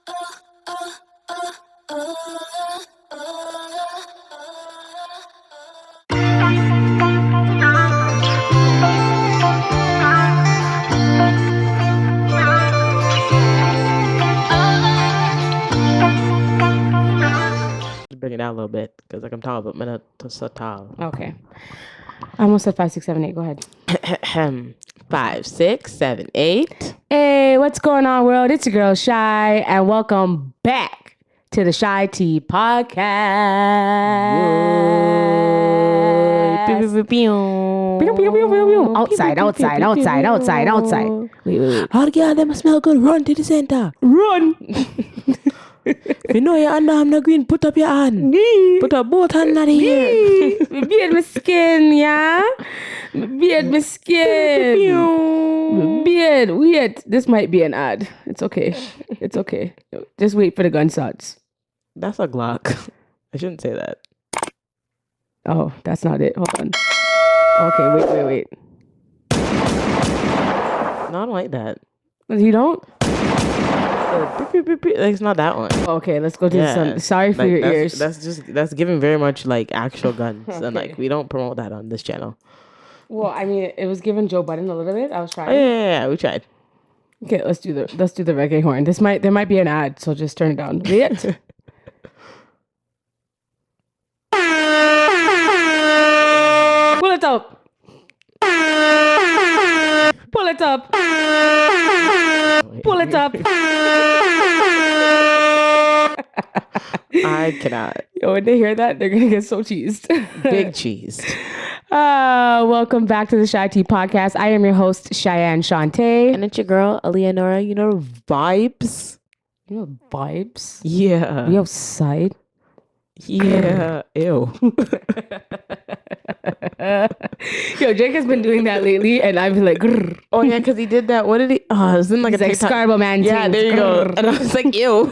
Bring it down a little bit because like I'm tall, but I'm not so tall. Okay. I almost said 5, 6, 7, 8. Go ahead. 5, 6, 7, 8. Hey, what's going on, world? It's your girl Shy, and welcome back to the CheyTea podcast. Outside. Wait. All the girls, them smell good. Run to the center. Run. If you know your underarm not green, put up your hand. Put up both hands at here. Beard my skin, yeah? Beard my skin. Beard. Wait. This might be an ad. It's okay. Just wait for the gunshots. That's a Glock. I shouldn't say that. Oh, that's not it. Hold on. Okay, wait. No, I don't like that. You don't? It's not that one. Okay, let's go to some. Sorry for your ears. That's giving very much like actual guns, okay. And like we don't promote that on this channel. Well, I mean, it was giving Joe Budden a little bit. I was trying. Oh, yeah, we tried. Okay, let's do the reggae horn. There might be an ad, so just turn it down. Wait. Pull it up. Pull it up. Pull it up. I cannot. Yo, when they hear that, they're gonna get so cheesed. Big cheese. Welcome back to the CheyTea podcast. I am your host, Cheyenne Shantae. And it's your girl, Eleonora. You know vibes? You know vibes? Yeah. We outside? Yeah. Ew. Yo, Jake has been doing that lately, and I've been like, grrr. Oh yeah, because he did that. What did he? Oh, it was in like He's a like Scarborough man. Yeah, there you go. And I was like, ew.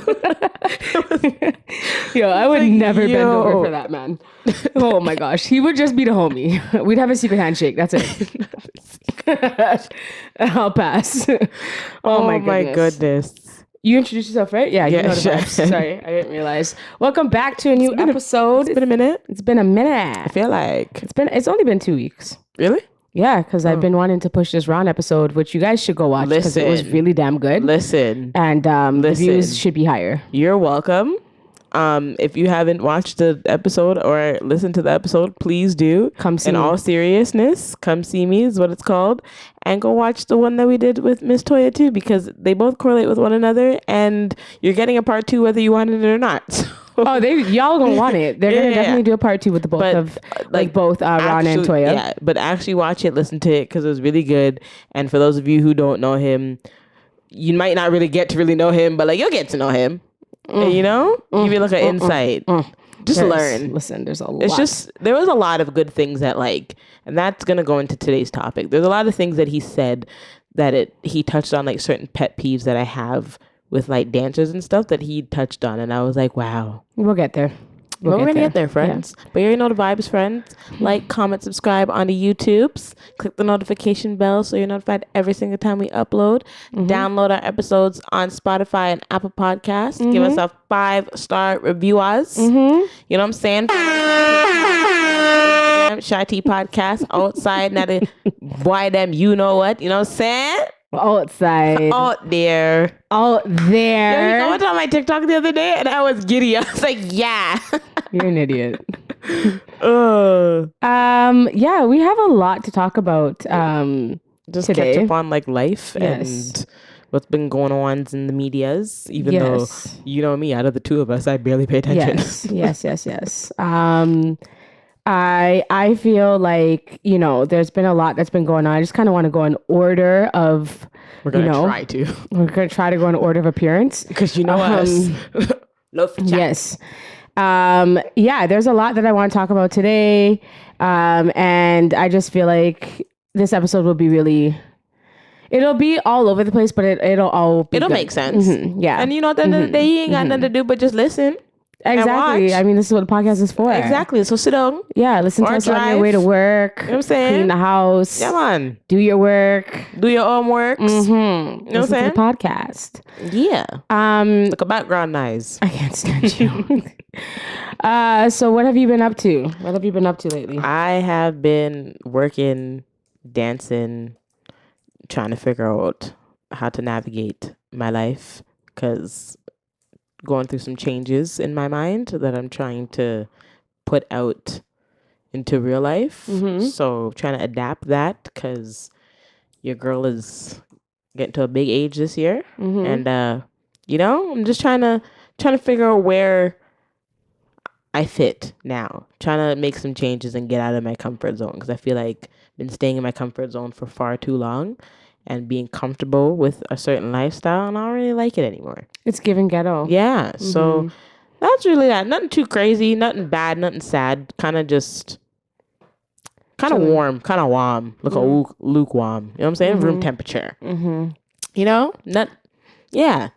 Yo, I would never bend over for that man. Oh my gosh, he would just be the homie. We'd have a secret handshake. That's it. I'll pass. Oh my goodness. You introduced yourself, right? Yeah, you know the vibes. Sorry, I didn't realize. Welcome back to a new episode. It's been a minute. It's been a minute. I feel like it's only been 2 weeks. Really? Yeah, because I've been wanting to push this Ron episode, which you guys should go watch because it was really damn good. Listen. And the views should be higher. You're welcome. If you haven't watched the episode or listened to the episode, please do. Come see me. In all seriousness, come see me is what it's called. And go watch the one that we did with Miss Toya too, because they both correlate with one another and you're getting a part 2 whether you want it or not. Oh, y'all gonna want it. They're gonna definitely do a part 2 with the both of both Ron and Toya. Yeah, but actually watch it, listen to it because it was really good. And for those of you who don't know him, you might not really get to really know him, but like you'll get to know him. You know, give you like an insight. Just learn. Listen, there's a lot. It's just there was a lot of good things that like, and that's gonna go into today's topic. There's a lot of things that he said that he touched on, like certain pet peeves that I have with like dancers and stuff that he touched on, and I was like, wow. We'll get there. We're gonna get there, friends. Yeah. But you already know the vibes, friends. Like, comment, subscribe on the YouTubes. Click the notification bell so you're notified every single time we upload. Download our episodes on Spotify and Apple Podcasts. Give us a 5-star review us. You know what I'm saying? CheyTea podcast outside. Now the boy them, you know what? You know what I'm saying? Outside. Out there. Yo, you know what on my TikTok the other day? And I was giddy. I was like, yeah. You're an idiot. Yeah, we have a lot to talk about just today. Catch up on like life and what's been going on in the medias, even though, you know me, out of the two of us, I barely pay attention. Yes. I feel like, you know, there's been a lot that's been going on. I just kind of want to go in order of, We're going to try to go in order of appearance. Because you know us. Love chat. Yes. There's a lot that I want to talk about today. And I just feel like this episode will be it'll be all over the place, but it'll all be It'll good. make sense. Yeah. And you know, at the end of the day, you ain't got nothing to do but just listen. Exactly. I mean, this is what the podcast is for. Exactly. So sit down. Yeah, listen to us on your way to work. You know what I'm saying? Clean the house. Yeah, man. Do your work. Do your own works. Mm-hmm. You know what I'm saying? To the podcast. Yeah. Like a background noise. I can't stand you. So what have you been up to? What have you been up to lately? I have been working, dancing, trying to figure out how to navigate my life, because going through some changes in my mind that I'm trying to put out into real life. Mm-hmm. So trying to adapt that, because your girl is getting to a big age this year. Mm-hmm. And I'm just trying to figure out where I fit now, trying to make some changes and get out of my comfort zone, because I feel like I've been staying in my comfort zone for far too long and being comfortable with a certain lifestyle, and I don't really like it anymore. It's giving ghetto. Yeah. Mm-hmm. So that's really that. Nothing too crazy, nothing bad, nothing sad. Kind of just warm, kind of warm, lukewarm. You know what I'm saying? Mm-hmm. Room temperature. Mm-hmm. Yeah.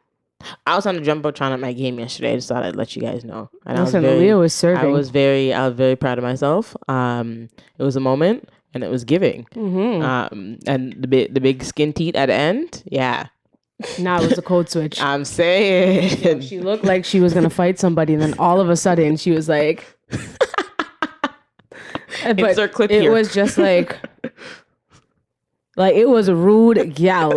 I was on the jumbotron at my game yesterday. I just thought I'd let you guys know. And Leah was serving. I was very proud of myself. It was a moment, and it was giving. Mm-hmm. And the big skin teat at the end. Yeah. Nah, it was a code switch. I'm saying. She looked like she was gonna fight somebody, and then all of a sudden she was like. But it was just like it was a rude gal.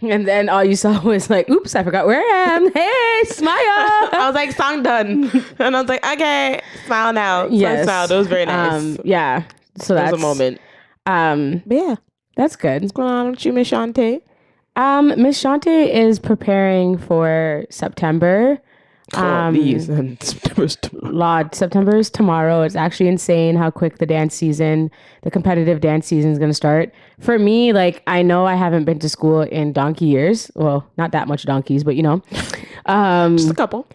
And then all you saw was like, oops, I forgot where I am. Hey, smile. I was like, song done. And I was like, okay, smile now. Yes. Smile. That was very nice. Yeah. So that was a moment. But yeah, that's good. What's going on with you, Miss Shantae? Miss Shantae is preparing for September. September is tomorrow. It's actually insane how quick the competitive dance season is going to start. For me, I know I haven't been to school in donkey years. Well, not that much donkeys, but just a couple.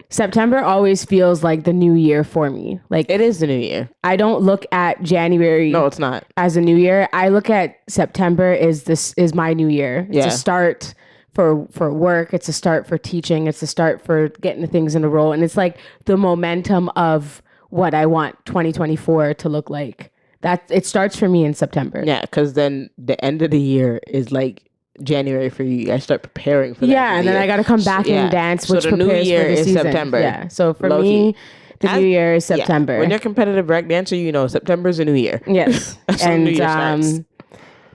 September always feels like the new year for me. It is the new year. I don't look at January. No, it's not. As a new year. I look at September is my new year. It's a start for work. It's a start for teaching. It's a start for getting the things in a row. And it's like the momentum of what I want 2024 to look like. That it starts for me in September. Yeah, because then the end of the year is like January for you. I start preparing for that. Yeah, and then I got to come back and dance, which so the prepares new year for the is season. September. Yeah, so for me, the new year is September. Yeah. When you're a competitive rec dancer, September's a new year. Yes, and new year starts.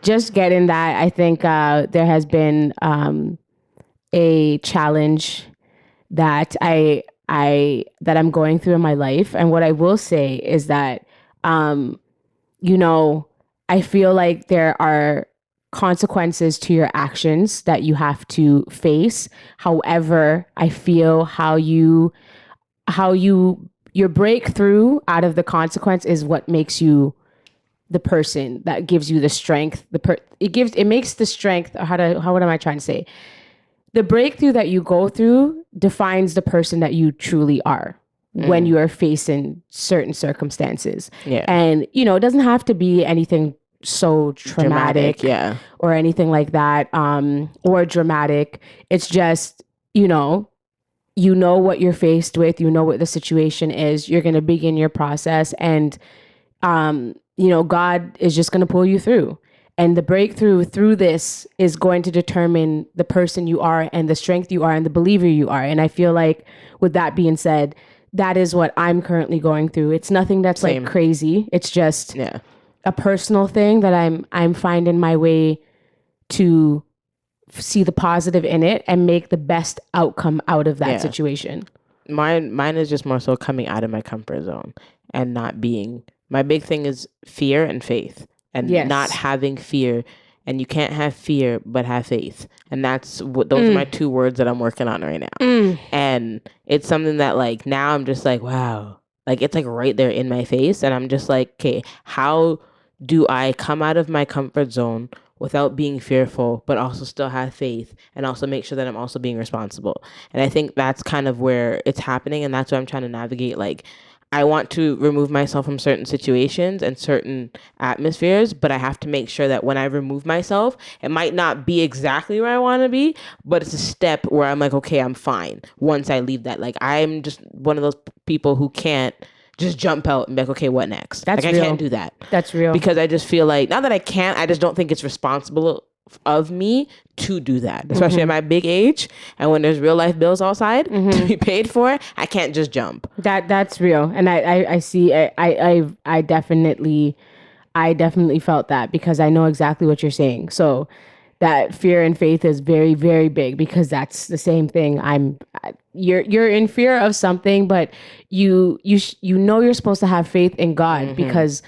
Just getting that, I think there has been a challenge that I'm going through in my life, and what I will say is that I feel like there are consequences to your actions that you have to face. However, I feel your breakthrough out of the consequence is what makes you the person that gives you the strength. It makes the strength. What am I trying to say? The breakthrough that you go through defines the person that you truly are when you are facing certain circumstances. Yeah. And, it doesn't have to be anything so traumatic or anything like that, or dramatic. It's just, you know what you're faced with, what the situation is. You're going to begin your process, and, God is just going to pull you through. And the breakthrough through this is going to determine the person you are and the strength you are and the believer you are. And I feel like, with that being said, that is what I'm currently going through. It's nothing that's like crazy. It's just a personal thing that I'm finding my way to see the positive in it and make the best outcome out of that situation. Mine is just more so coming out of my comfort zone and not being. My big thing is fear and faith. And not having fear, and you can't have fear but have faith, and those are my two words that I'm working on right now. And it's something that now I'm just like, wow, it's right there in my face, and I'm just like, okay, how do I come out of my comfort zone without being fearful, but also still have faith, and also make sure that I'm also being responsible? And I think that's kind of where it's happening, and that's what I'm trying to navigate. I want to remove myself from certain situations and certain atmospheres, but I have to make sure that when I remove myself, it might not be exactly where I want to be, but it's a step where I'm like, okay, I'm fine once I leave that. I'm just one of those people who can't just jump out and be like, okay, what next? That's like real. I can't do that. That's real. Because I just feel like, not that I can't, I just don't think it's responsible of me to do that, especially at my big age, and when there's real life bills outside to be paid for. I can't just jump. That's real, and I see. I definitely felt that, because I know exactly what you're saying. So that fear and faith is very, very big, because that's the same thing. You're in fear of something, but you know you're supposed to have faith in God, because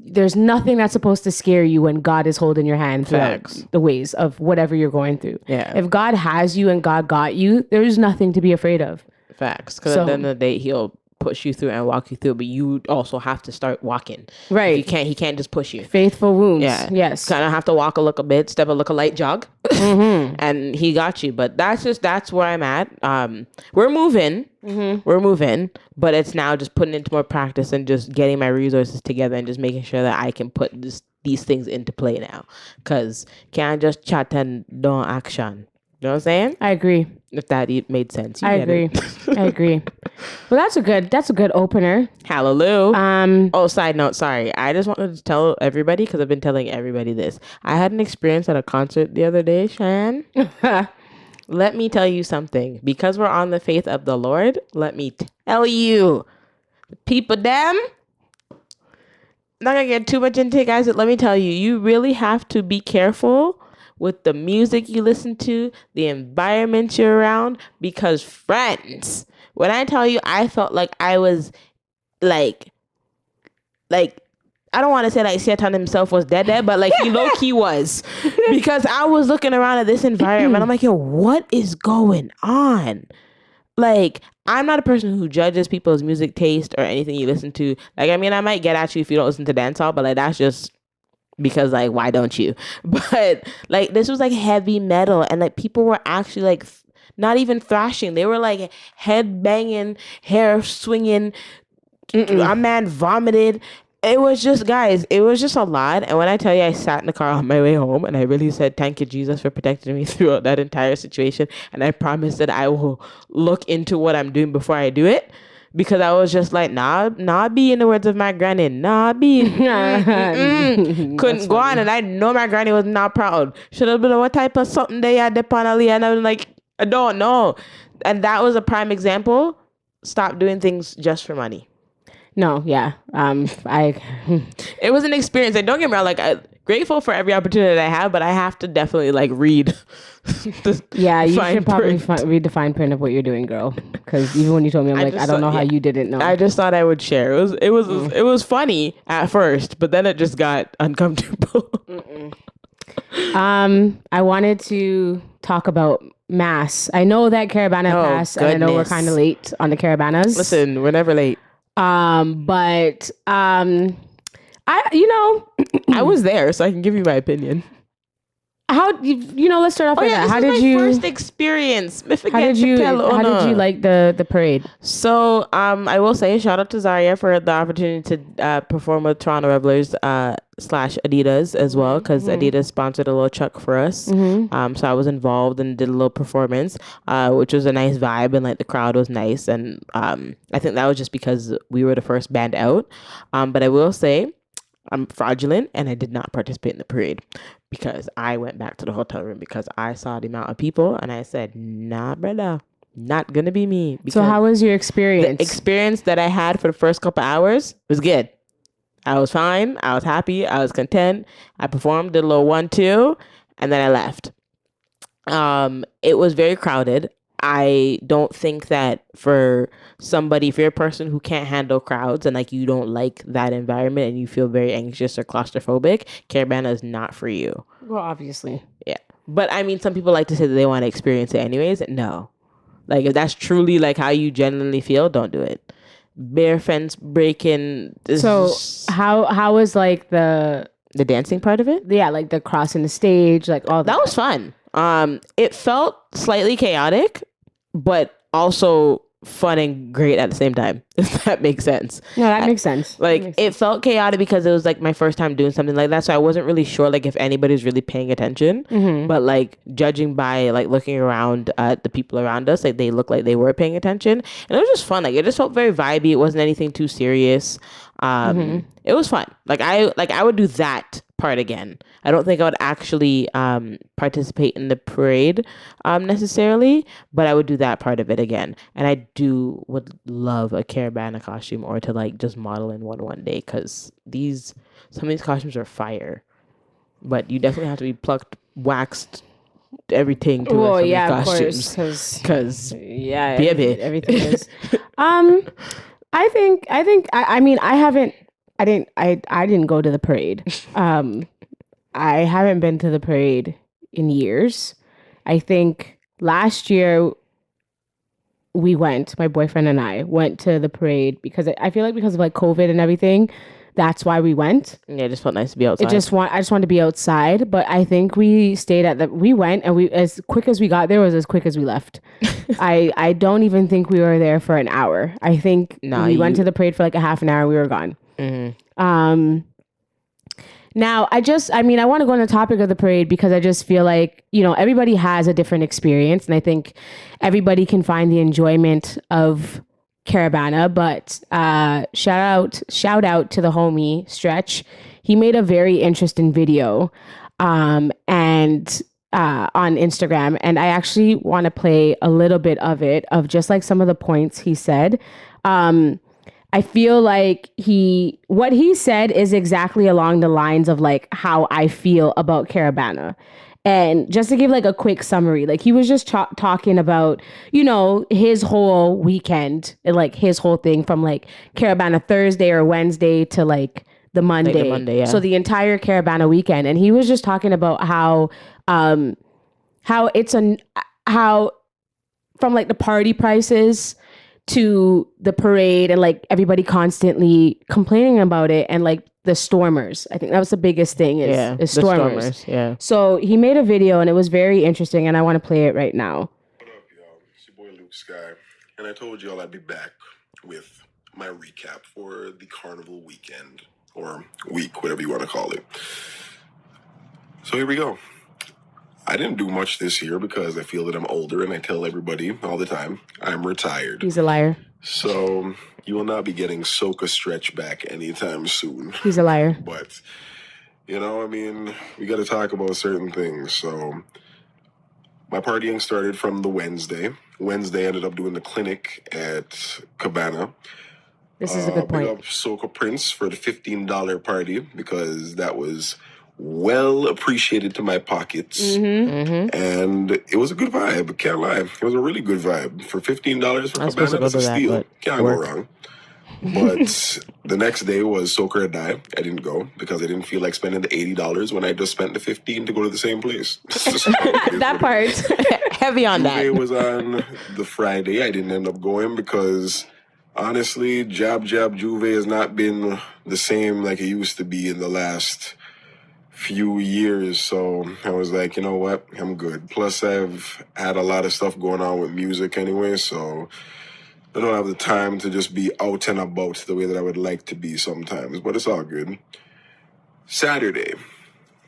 there's nothing that's supposed to scare you when God is holding your hand throughout the ways of whatever you're going through. Yeah. If God has you and God got you, there's nothing to be afraid of. Facts. Because at the end of the day, he'll push you through and walk you through, but you also have to start walking. Right. He can't just push you. Faithful wounds. Yeah. Yes. Kind of have to walk a little bit, step a little light jog, and he got you. But that's where I'm at. We're moving, but it's now just putting into more practice and just getting my resources together and just making sure that I can put these things into play now. Because can't just chat and don't action. You know what I'm saying? I agree. If that made sense. I agree. I agree. Well, that's a good opener. Hallelujah. Oh, side note, sorry. I just wanted to tell everybody, because I've been telling everybody this. I had an experience at a concert the other day, Cheyenne. Let me tell you something. Because we're on the faith of the Lord, let me tell you, people, them. Not gonna get too much into it, guys, but let me tell you, you really have to be careful with the music you listen to, the environment you're around, because friends, when I tell you, I felt like I was like I don't want to say like Satan himself was dead, but like he low-key was, because I was looking around at this environment. I'm like, yo, what is going on? Like, I'm not a person who judges people's music taste or anything you listen to. Like, I mean, I might get at you if you don't listen to dancehall, but like that's just because like, why don't you? But like, this was like heavy metal, and like people were actually like not even thrashing. They were like head banging, hair swinging. A man vomited. It was just, guys, it was just a lot. And when I tell you, I sat in the car on my way home and I really said, thank you, Jesus, for protecting me throughout that entire situation. And I promise that I will look into what I'm doing before I do it. Because I was just like, nah, be, in the words of my granny, nah, be. Couldn't go on. And I know my granny was not proud. Should have been what type of something they had upon Ali. And I was like, I don't know. And that was a prime example. Stop doing things just for money. No, yeah. It was an experience. And don't get me wrong, like, I'm grateful for every opportunity that I have, but I have to definitely like read. You should probably read the fine print of what you're doing, girl. Because even when you told me, I don't know how you didn't know. I just thought I would share. It was funny at first, but then it just got uncomfortable. I wanted to talk about Mass. I know that Caravana passed, and I know we're kind of late on the Caravanas. Listen, we're never late. But I was there, so I can give you my opinion. How let's start off with that. How did you first experience? How did you like the parade? So I will say shout out to Zaria for the opportunity to perform with Toronto Revelers / Adidas as well, because Adidas sponsored a little truck for us. So I was involved and did a little performance, which was a nice vibe, and like the crowd was nice, and I think that was just because we were the first band out. But I will say, I'm fraudulent, and I did not participate in the parade because I went back to the hotel room because I saw the amount of people and I said, nah, brother, not gonna be me. So how was your experience? The experience that I had for the first couple hours was good. I was fine. I was happy. I was content. I performed, did a little 1-2, and then I left. It was very crowded. I don't think that if you're a person who can't handle crowds and like you don't like that environment and you feel very anxious or claustrophobic, Caravana is not for you. Well, obviously. Yeah. But I mean, some people like to say that they want to experience it anyways. No. Like if that's truly like how you genuinely feel, don't do it. Bare fence breaking. So how was like the dancing part of it? Yeah, like the crossing the stage, like all that. That was fun. It felt slightly chaotic, but also fun and great at the same time, if that makes sense. No, that makes sense. It felt chaotic because it was like my first time doing something like that, so I wasn't really sure like if anybody's really paying attention. But like judging by like looking around at the people around us, like they looked like they were paying attention, and it was just fun. Like it just felt very vibey. It wasn't anything too serious. It was fun. Like I would do that part again. I don't think I would actually participate in the parade necessarily, but I would do that part of it again. And I would love a Caravana costume or to like just model in one day, because some of these costumes are fire. But you definitely have to be plucked, waxed, everything to wear some of these costumes. Because everything is. I didn't go to the parade. I haven't been to the parade in years. I think last year my boyfriend and I went to the parade because I feel like because of like COVID and everything, that's why we went. Yeah, it just felt nice to be outside. I just wanted to be outside, but I think we went, and as quick as we got there was as quick as we left. I don't even think we were there for an hour. I think we went to the parade for like a half an hour and we were gone. Now, I want to go on the topic of the parade because I just feel like, everybody has a different experience, and I think everybody can find the enjoyment of Caravana, but shout out to the homie Stretch. He made a very interesting video and on Instagram, and I actually want to play a little bit of it, of just like some of the points he said. I feel like what he said is exactly along the lines of like how I feel about Caravana. And just to give like a quick summary, like he was just talking about, his whole weekend and like his whole thing from like Caravana Thursday or Wednesday to like the Monday. Like the Monday, yeah. So the entire Caravana weekend. And he was just talking about how from like the party prices to the parade and like everybody constantly complaining about it, and like the stormers. I think that was the biggest thing is stormers. Yeah. So he made a video and it was very interesting, and I want to play it right now. What up, y'all? It's your boy Luke Sky, and I told y'all I'd be back with my recap for the carnival weekend, or week, whatever you want to call it. So here we go. I didn't do much this year because I feel that I'm older, and I tell everybody all the time I'm retired. He's a liar. So you will not be getting Soca Stretch back anytime soon. He's a liar. But, we got to talk about certain things. So my partying started from the Wednesday. Wednesday ended up doing the clinic at Cabana. This is a good point. Big up Soca Prince for the $15 party, because that was well appreciated to my pockets. And it was a good vibe, can't lie. It was a really good vibe. For $15 for Cabana, that's a steal. Can't go wrong. But the next day was Soca or Die. I didn't go because I didn't feel like spending the $80 when I just spent the $15 to go to the same place. That part. Heavy on that. It was on the Friday. I didn't end up going because honestly, Jab Juve has not been the same like it used to be in the last few years. So I was like, you know what? I'm good. Plus, I've had a lot of stuff going on with music anyway, so I don't have the time to just be out and about the way that I would like to be sometimes, but it's all good. Saturday,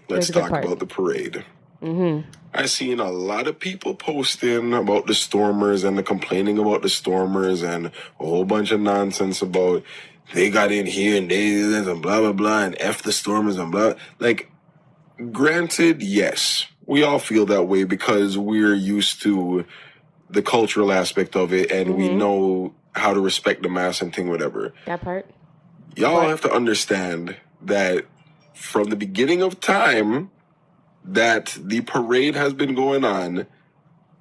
let's talk about the parade. I've seen a lot of people posting about the Stormers and the complaining about the Stormers and a whole bunch of nonsense about they got in here and they and blah, blah, blah, and F the Stormers and blah. Like, granted, yes, we all feel that way because we're used to the cultural aspect of it, and we know how to respect the mass and thing, whatever. That part. Y'all have to understand that from the beginning of time that the parade has been going on,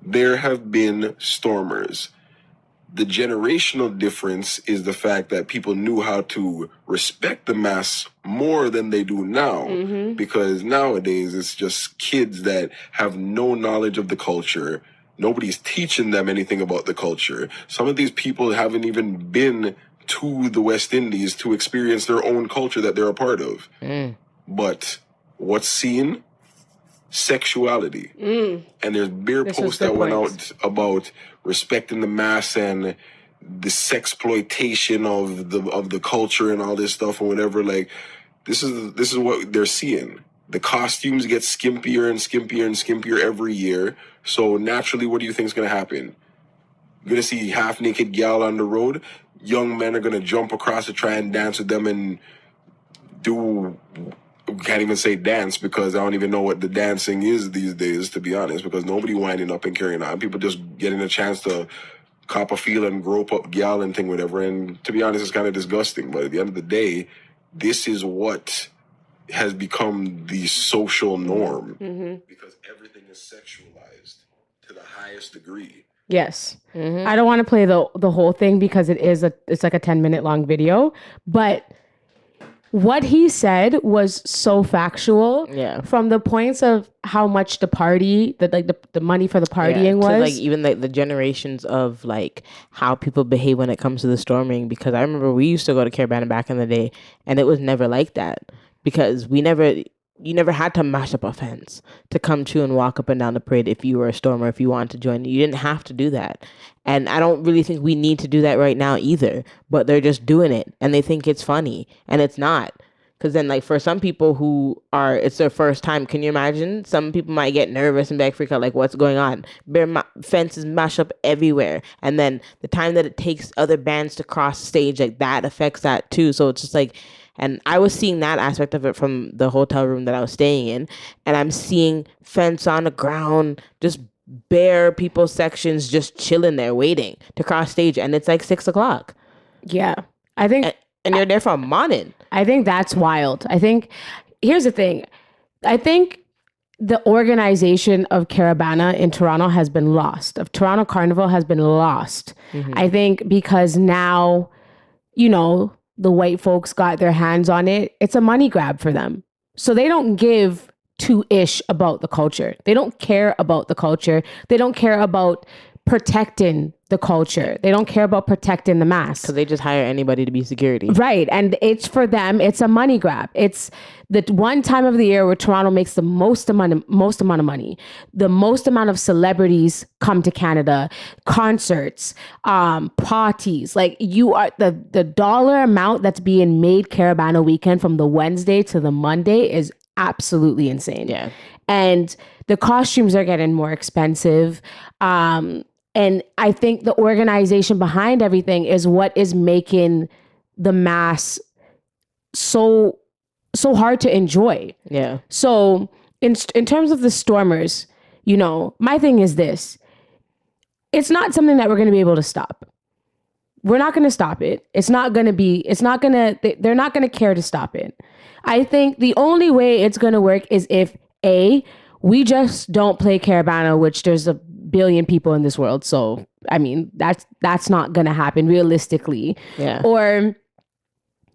there have been stormers. The generational difference is the fact that people knew how to respect the mass more than they do now, because nowadays it's just kids that have no knowledge of the culture. Nobody's teaching them anything about the culture. Some of these people haven't even been to the West Indies to experience their own culture that they're a part of. But what's seen? Sexuality. And there's beer posts that went out about respecting the mass and the sexploitation of the culture and all this stuff and whatever. Like, this is what they're seeing. The costumes get skimpier and skimpier and skimpier every year. So naturally, what do you think is going to happen? You're going to see half-naked gal on the road. Young men are going to jump across to try and dance with them and do... Can't even say dance because I don't even know what the dancing is these days, to be honest, because nobody winding up and carrying on. People just getting a chance to cop a feel and grope up gal and thing, whatever. And to be honest, it's kind of disgusting. But at the end of the day, this is what has become the social norm because everything is sexualized to the highest degree. Yes. I don't want to play the whole thing because it's like a 10-minute long video, but what he said was so factual. Yeah. From the points of how much the party, the money for the partying was. To like even like the generations of like how people behave when it comes to the storming. Because I remember we used to go to Carabana back in the day, and it was never like that because you never had to mash up a fence to come to and walk up and down the parade if you were a stormer, if you wanted to join. You didn't have to do that. And I don't really think we need to do that right now either, but they're just doing it and they think it's funny and it's not. Because then like for some people who are, it's their first time, can you imagine? Some people might get nervous and back freak out like what's going on? Fences mash up everywhere. And then the time that it takes other bands to cross stage, like that affects that too. So it's just like, and I was seeing that aspect of it from the hotel room that I was staying in. And I'm seeing fence on the ground, just bare people sections just chilling there waiting to cross stage. And it's like 6 o'clock. Yeah. I think... And you're there for a morning. I think that's wild. I think... Here's the thing. I think the organization of Carabana in Toronto has been lost. Of Toronto Carnival has been lost. I think because now, you know... the white folks got their hands on it. It's a money grab for them. So they don't give two-ish about the culture. They don't care about the culture. They don't care about protecting the culture. They don't care about protecting the mass. Because they just hire anybody to be security. Right. And it's for them, it's a money grab. It's the one time of the year where Toronto makes the most amount of money. The most amount of celebrities come to Canada, concerts, parties. Like you are the dollar amount that's being made Carabana weekend from the Wednesday to the Monday is absolutely insane. Yeah. And the costumes are getting more expensive. And I think the organization behind everything is what is making the mass so hard to enjoy. Yeah. So in terms of the stormers, you know, my thing is this. It's not something that we're going to be able to stop. We're not going to stop it. They're not going to care to stop it. I think the only way it's going to work is if we just don't play Carabana, which there's a billion people in this world. So, I mean, that's not going to happen realistically. Yeah. Or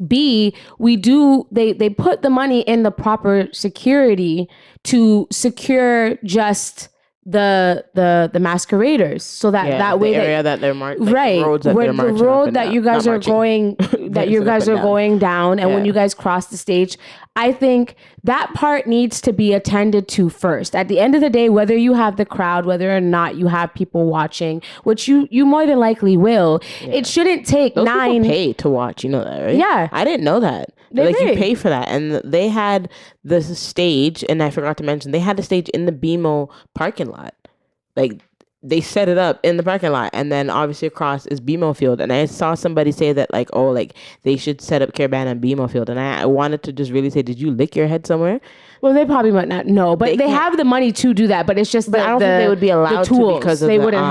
B, they put the money in the proper security to secure just the masqueraders, so that way the area that they're marching, right, the roads that where they're marching the road that down, you guys are going going down, and when you guys cross the stage, I think that part needs to be attended to first. At the end of the day, whether you have the crowd, whether or not you have people watching, which you more than likely will, it shouldn't take Those 9 people pay to watch. You know that, right? Yeah, I didn't know that. They you pay. pay for that, and they had the stage, and I forgot to mention they had the stage in the BMO parking lot. Like they set it up in the parking lot, and then obviously across is BMO Field. And I saw somebody say that like, oh, like they should set up Carabana in BMO Field, and I wanted to just really say, did you lick your head somewhere? Well, they probably might not know, but they have the money to do that. But it's just I don't think they would be allowed to because of they wouldn't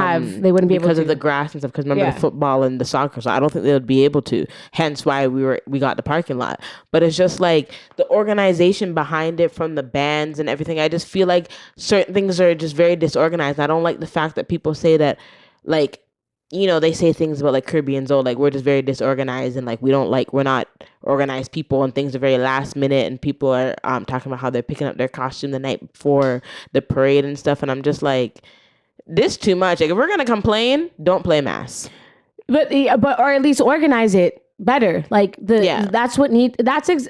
be able to because of the grass and stuff. Because remember the football and the soccer, so I don't think they would be able to. Hence why we got the parking lot. But it's just like the organization behind it, from the bands and everything. I just feel like certain things are just very disorganized. I don't like the fact that people say that, like, you know, they say things about like Caribbeans, oh, like we're just very disorganized and like we're not organized people, and things are very last minute, and people are talking about how they're picking up their costume the night before the parade and stuff, and I'm just like, this too much. Like if we're gonna complain, don't play mass, but or at least organize it better. Like that's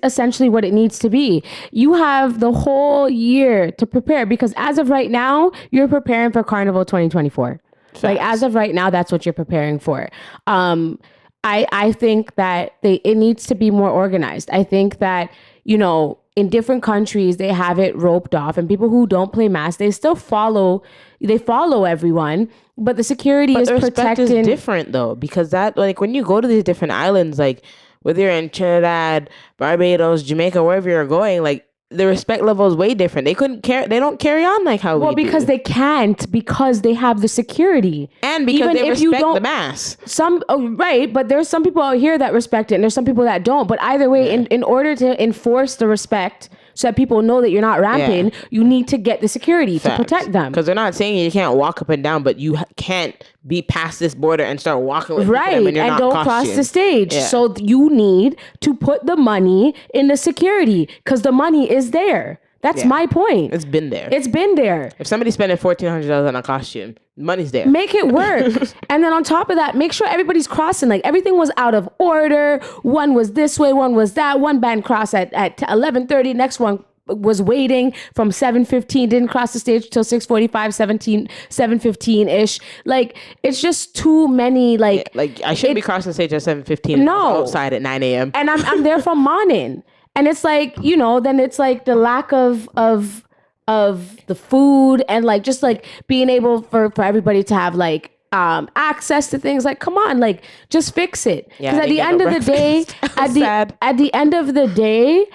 essentially what it needs to be. You have the whole year to prepare, because as of right now, you're preparing for Carnival 2024. Like as of right now, that's what you're preparing for. I think that it needs to be more organized. I think that, you know, in different countries, they have it roped off, and people who don't play mass, they still follow everyone, but the security is the respect protecting. is different though, because that, like, when you go to these different islands, like whether you're in Trinidad, Barbados, Jamaica, wherever you're going, like the respect level is way different. They don't carry on like how we do. Because they can't, because they have the security. And because even they if you respect don't, the mass. Right, but there's some people out here that respect it and there's some people that don't. But either way, in order to enforce the respect so that people know that you're not ramping, you need to get the security to protect them. Because they're not saying you can't walk up and down, but you can't be past this border and start walking with right, people when you're and not don't costumed. cross the stage. Yeah. So you need to put the money in the security because the money is there. That's my point. It's been there. If somebody's spending $1,400 on a costume, money's there. Make it work. And then on top of that, make sure everybody's crossing. Like everything was out of order. One was this way, one was that. One band crossed at 11:30. Next one was waiting from 7:15, didn't cross the stage till 6:45, 7:15-ish. Like, it's just too many, like I shouldn't be crossing the stage at 7:15. No. Outside at 9 a.m. And I'm there from morning. And it's like, you know, then it's like the lack of the food and like just like being able for everybody to have like access to things. Like, come on, like just fix it. Because at the end of the day, at the end of the day,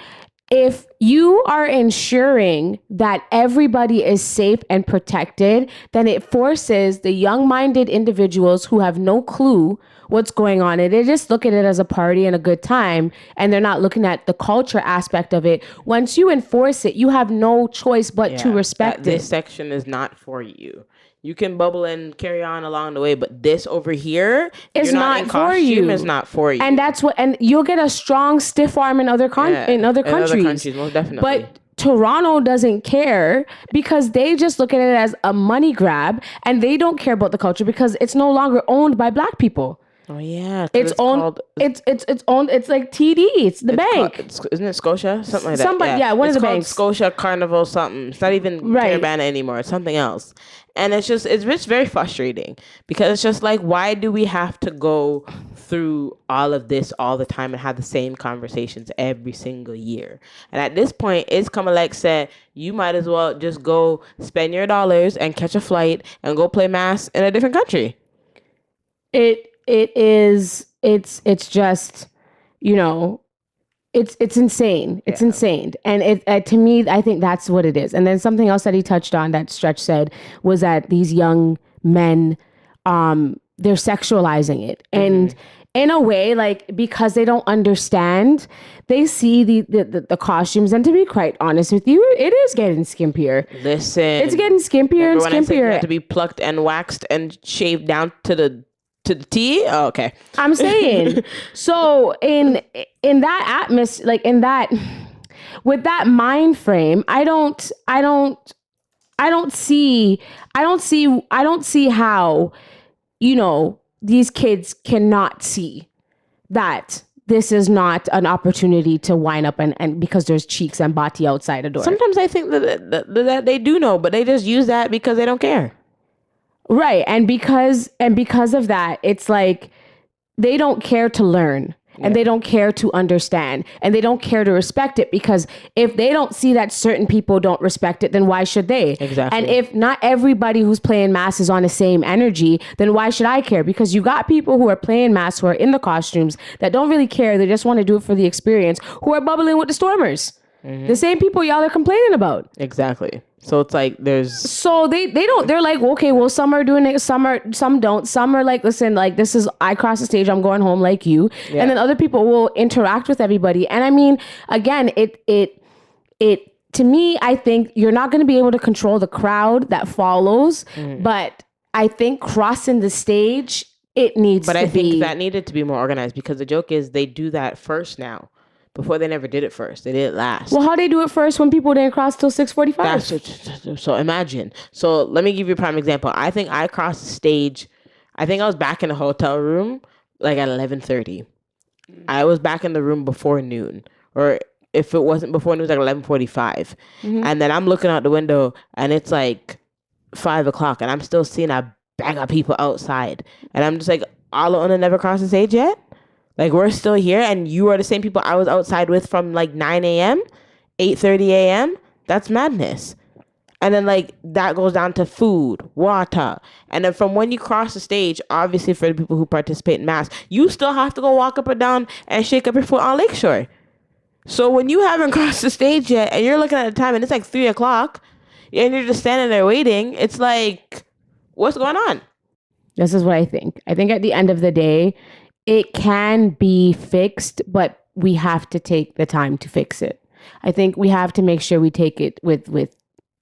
if you are ensuring that everybody is safe and protected, then it forces the young-minded individuals who have no clue what's going on, and they just look at it as a party and a good time, and they're not looking at the culture aspect of it. Once you enforce it, you have no choice but to respect it. This section is not for you. You can bubble and carry on along the way, but this over here is not for you. Is not for you. And that's what, and you'll get a strong stiff arm in other countries. In other countries, most definitely. But Toronto doesn't care because they just look at it as a money grab, and they don't care about the culture because it's no longer owned by Black people. Oh yeah, it's owned. It's owned. It's like TD. It's the bank. Isn't it Scotia? Something like that. Yeah, one of the banks. Scotia Carnival something. It's not even Carabana anymore. It's something else. And it's just very frustrating because it's just like, why do we have to go through all of this all the time and have the same conversations every single year? And at this point, it's Kamalek said, you might as well just go spend your dollars and catch a flight and go play mass in a different country. It's just, you know, it's insane. It's insane. And it to me, I think that's what it is. And then something else that he touched on that Stretch said was that these young men, they're sexualizing it. And in a way, like, because they don't understand, they see the costumes. And to be quite honest with you, it is getting skimpier. Listen. It's getting skimpier and skimpier. I said you have to be plucked and waxed and shaved down to the T? Oh, okay. I'm saying, so in that atmosphere, like with that mind frame, I don't see how, you know, these kids cannot see that this is not an opportunity to wind up and because there's cheeks and bati outside a door. Sometimes I think that they do know, but they just use that because they don't care. Right. And because of that, it's like they don't care to learn and they don't care to understand and they don't care to respect it, because if they don't see that certain people don't respect it, then why should they? Exactly. And if not everybody who's playing mass is on the same energy, then why should I care? Because you got people who are playing mass, who are in the costumes, that don't really care. They just want to do it for the experience, who are bubbling with the stormers. The same people y'all are complaining about. Exactly. So it's like so they don't, they're like, okay, well, some are doing it, some don't. Some are like, listen, like, this is, I cross the stage, I'm going home like you. Yeah. And then other people will interact with everybody. And I mean, again, it to me, I think you're not going to be able to control the crowd that follows, but I think crossing the stage, it needs to be. But I think that needed to be more organized, because the joke is they do that first now. Before, they never did it first. They did it last. Well, how they do it first when people didn't cross till 6:45? So imagine. So let me give you a prime example. I think I crossed the stage. I think I was back in the hotel room like at 11:30. I was back in the room before noon, or if it wasn't before noon, it was like 11:45. And then I'm looking out the window and it's like 5 o'clock, and I'm still seeing a bang of people outside. And I'm just like, all of never crossed the stage yet? Like, we're still here, and you are the same people I was outside with from like 9 a.m., 8:30 a.m.? That's madness. And then like that goes down to food, water. And then from when you cross the stage, obviously for the people who participate in mass, you still have to go walk up and down and shake up your foot on Lakeshore. So when you haven't crossed the stage yet and you're looking at the time and it's like 3:00 and you're just standing there waiting, it's like, what's going on? This is what I think. I think at the end of the day, it can be fixed, but we have to take the time to fix it. I think we have to make sure we take it with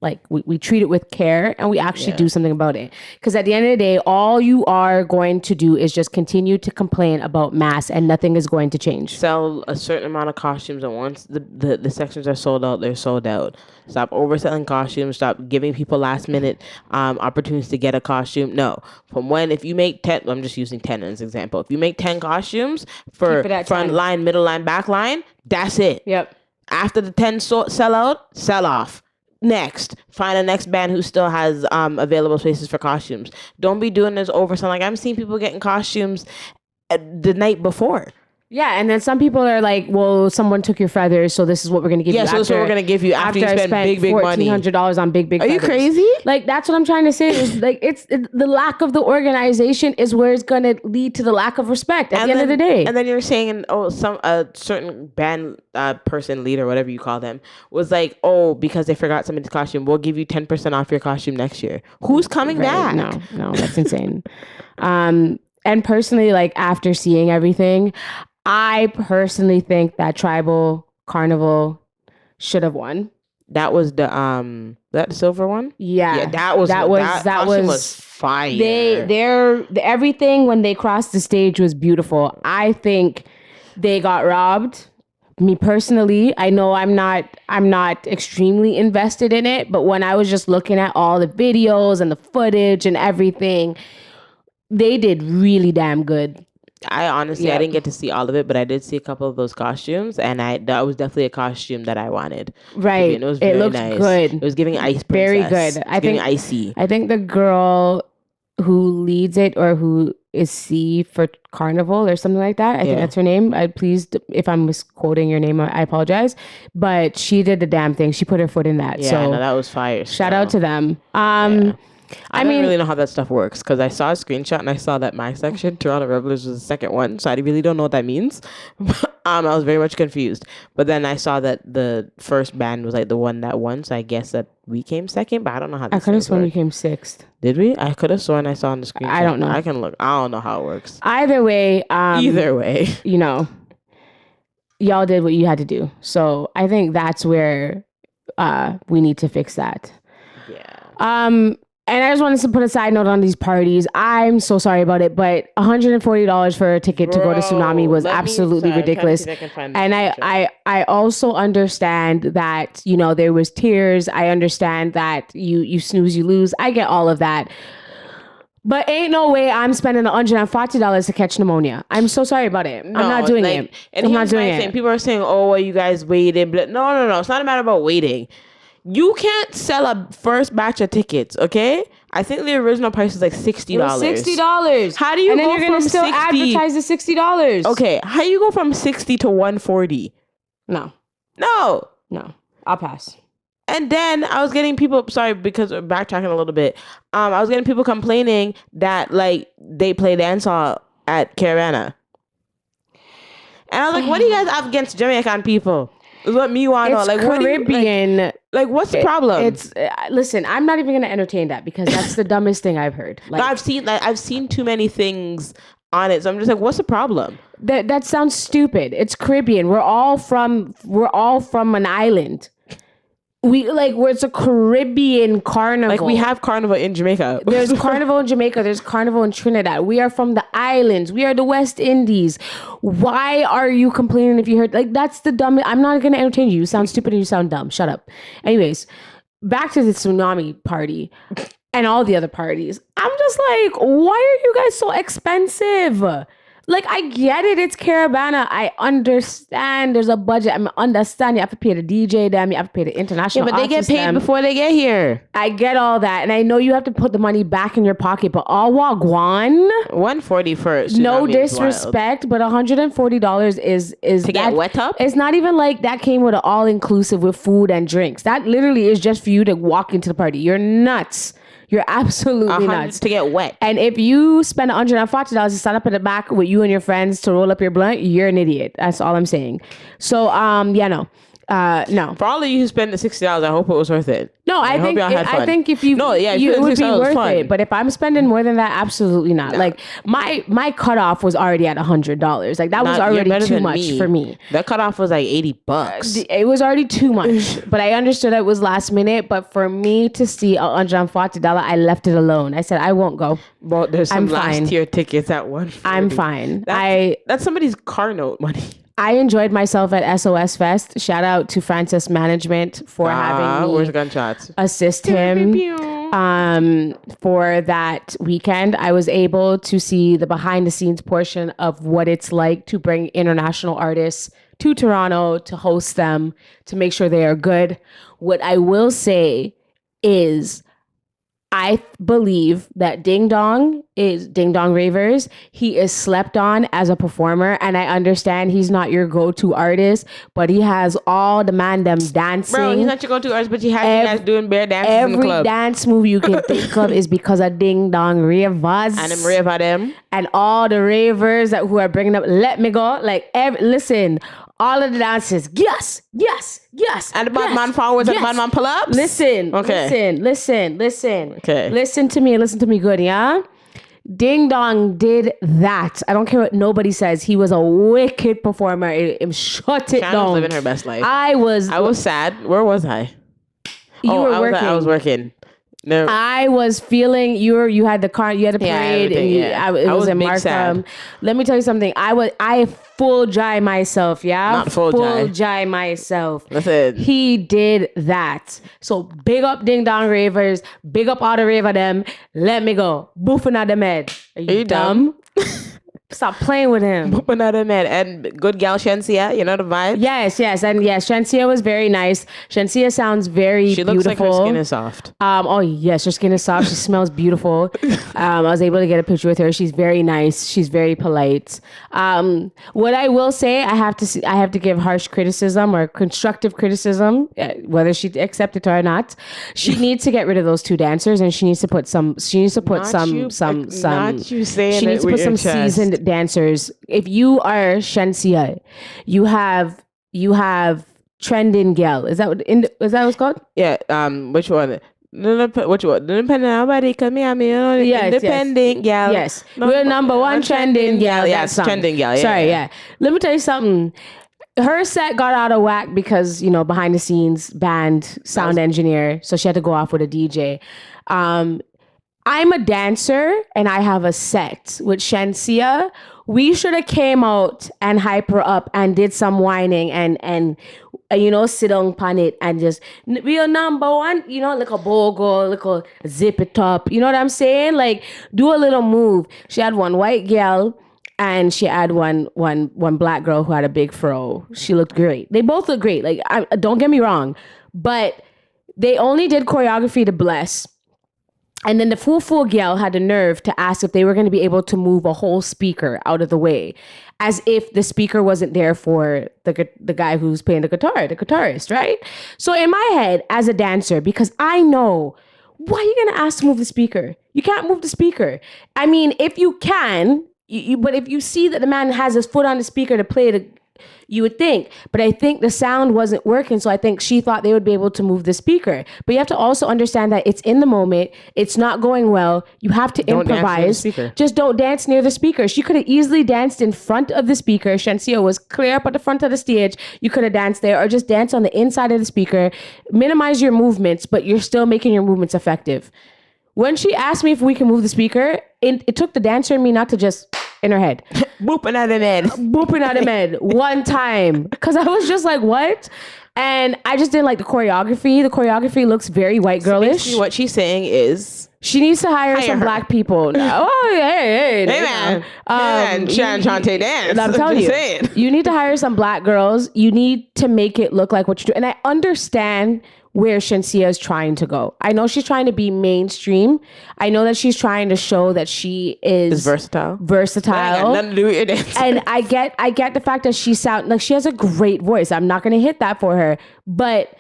like we treat it with care and we actually do something about it. Because at the end of the day, all you are going to do is just continue to complain about mass and nothing is going to change. Sell a certain amount of costumes, and once the sections are sold out, they're sold out. Stop overselling costumes. Stop giving people last minute opportunities to get a costume. No. If you make 10, I'm just using 10 as an example. If you make 10 costumes for front line, middle line, back line, that's it. Yep. After the 10 sell out, sell off. Next, find a next band who still has available spaces for costumes. Don't be doing this overselling. Like, I'm seeing people getting costumes the night before. Yeah, and then some people are like, well, someone took your feathers, so this is what we're going to give you. Yeah, so this is what we're going to give you after you spend big money. $1,400 on big feathers. Are you crazy? Like, that's what I'm trying to say. Is like, the lack of the organization is where it's going to lead to the lack of respect at the end of the day. And then you're saying, some certain band person, leader, whatever you call them, was like, because they forgot somebody's costume, we'll give you 10% off your costume next year. Who's coming back? No, that's insane. And personally, like, after seeing everything, I personally think that Tribal Carnival should have won. That was the silver one? Yeah. That was fire. Everything when they crossed the stage was beautiful. I think they got robbed. Me personally, I know I'm not extremely invested in it, but when I was just looking at all the videos and the footage and everything, they did really damn good. I honestly, I didn't get to see all of it, but I did see a couple of those costumes, and that was definitely a costume that I wanted. Right. It was very nice. Good. It was giving Ice Princess. Very good. I think icy. I think the girl who leads it, or who is C for Carnival or something like that, I think that's her name. Please, if I'm misquoting your name, I apologize. But she did the damn thing. She put her foot in that. Yeah, so no, that was fire. Shout out to them. I don't really know how that stuff works, because I saw a screenshot and I saw that my section, Toronto Revelers, was the second one. So I really don't know what that means. I was very much confused. But then I saw that the first band was like the one that won. So I guess that we came second, but I don't know how I could have sworn we came sixth. Did we? I could have sworn I saw on the screenshot. I don't know. I can look. I don't know how it works. Either way. You know, y'all did what you had to do. So I think that's where we need to fix that. Yeah. And I just wanted to put a side note on these parties. I'm so sorry about it, but $140 for a ticket to go to Tsunami was absolutely ridiculous. And I also understand that, there was tears. I understand that you snooze, you lose. I get all of that. But ain't no way I'm spending $140 to catch pneumonia. I'm so sorry about it. No, I'm not doing it. And I'm not doing it. People are saying, well, you guys waited. But no. It's not a matter about waiting. You can't sell a first batch of tickets, okay? I think the original price is like $60. $60. How do you and then go you're gonna from still 60? Advertise the $60? Okay, how do you go from 60 to 140? No, I'll pass. And then I was getting people, sorry, because we're backtracking a little bit. I was getting people complaining that like they play dancehall at Caravana. And I was like, what do you guys have against Jamaican people? Is what me want to know. Like, Caribbean. Like, what's the problem? Listen, I'm not even going to entertain that, because that's the dumbest thing I've heard. Like, I've seen too many things on it, so I'm just like, what's the problem? That sounds stupid. It's Caribbean. We're all from an island. It's a Caribbean carnival. Like, we have carnival in Jamaica. There's carnival in Jamaica. There's carnival in Trinidad. We are from the islands. We are the West Indies. Why are you complaining if you heard? Like, that's the dumb. I'm not going to entertain you. You sound stupid and you sound dumb. Shut up. Anyways, back to the Tsunami party and all the other parties. I'm just like, why are you guys so expensive? Like, I get it. It's Caravana. I understand there's a budget. I understand you have to pay the DJ them. You have to pay the international Yeah, but they get artists paid them. before they get here. I get all that. And I know you have to put the money back in your pocket. But all wagwan, 140 first. no disrespect, but $140 is To get wet up? It's not even like that came with an all-inclusive with food and drinks. That literally is just for you to walk into the party. You're nuts. You're absolutely nuts. To get wet. And if you spend $140 to stand up in the back with you and your friends to roll up your blunt, you're an idiot. That's all I'm saying. So, no. For all of you who spend the $60, I hope it was worth it. No, I think if you, it would be worth it. But if I'm spending more than that, absolutely not. No. Like my cutoff was already at $100. Like that was already too much for me. The cutoff was like $80. It was already too much. But I understood it was last minute. But for me to see $140, I left it alone. I said I won't go. Well, there's some last tier tickets at $140. I'm fine. That's somebody's car note money. I enjoyed myself at SOS Fest. Shout out to Francis Management for having me where's gunshots? Assist him for that weekend. I was able to see the behind the scenes portion of what it's like to bring international artists to Toronto, to host them, to make sure they are good. What I will say is I believe that Ding Dong Ravers. He is slept on as a performer, and I understand he's not your go-to artist, but he has all the man them dancing. Bro, he's not your go-to artist, but he has you guys doing bare dances in the club. Every dance move you can think of is because of Ding Dong Ravers. And them rave at them. And all the ravers who are bringing up Let Me Go. Like, listen, all of the dances, yes. And the bad man forwards and the bad man pull-ups? Listen. Okay. Listen to me good, yeah? Ding Dong did that. I don't care what nobody says. He was a wicked performer. Shut it down. Shannon's living her best life. I was sad. Where was I? You were working. I was working. No. I was feeling you had the car, you had a parade, and it was in Markham. Let me tell you something. I full dry myself, yeah? Not full dry myself. Listen. He did that. So big up Ding Dong Ravers, big up all the raver them. Let me go. Boofing at the med. Are you dumb? Stop playing with him. Booping at him and good gal Shensia, you know the vibe? Yes. And yes, Shensia was very nice. Shensia sounds very beautiful. She looks like her skin is soft. Oh yes, her skin is soft. She smells beautiful. I was able to get a picture with her. She's very nice. She's very polite. What I will say, I have to give harsh criticism or constructive criticism, whether she accepts it or not. She needs to get rid of those two dancers, and she needs to put some seasoned dancers. If you are Shensia, you have trending gal. Is that what it's called? Yeah. Which one? Which one? Independent nobody come here. Independent gal. Yes. We're number one trending gal. Yes, trending gal. Yeah. Sorry, yeah. Let me tell you something. Her set got out of whack because, behind the scenes, band, sound engineer. So she had to go off with a DJ. I'm a dancer and I have a set with Shensia. We should have came out and hype her up and did some whining and sit on pan it and just we are number one, like a bogo, like a zip it up. You know what I'm saying? Like do a little move. She had one white girl and she had one black girl who had a big fro. She looked great. They both look great. Like don't get me wrong, but they only did choreography to Bless. And then the full girl had the nerve to ask if they were going to be able to move a whole speaker out of the way, as if the speaker wasn't there for the guy who's playing the guitarist, right? So in my head, as a dancer, because I know, why are you going to ask to move the speaker? You can't move the speaker. I mean, if you can, but if you see that the man has his foot on the speaker to play you would think, but I think the sound wasn't working. So I think she thought they would be able to move the speaker, but you have to also understand that it's in the moment. It's not going well. You have to improvise. Just don't dance near the speaker. She could have easily danced in front of the speaker. Shensia was clear up at the front of the stage. You could have danced there or just dance on the inside of the speaker, minimize your movements, but you're still making your movements effective. When she asked me if we can move the speaker, it took the dancer in me not to just in her head. Booping at him head one time. Because I was just like, what? And I just didn't like the choreography. The choreography looks very white girlish. So what she's saying is She needs to hire some her. black people. Oh, hey, man. Shantae dance. I'm telling you, saying. you need to hire some black girls. You need to make it look like what you do. And I understand where Shensia is trying to go. I know she's trying to be mainstream. I know that she's trying to show that she is versatile. Versatile. Nothing to do with your dance. And I get the fact that she sound like she has a great voice. I'm not going to hit that for her, but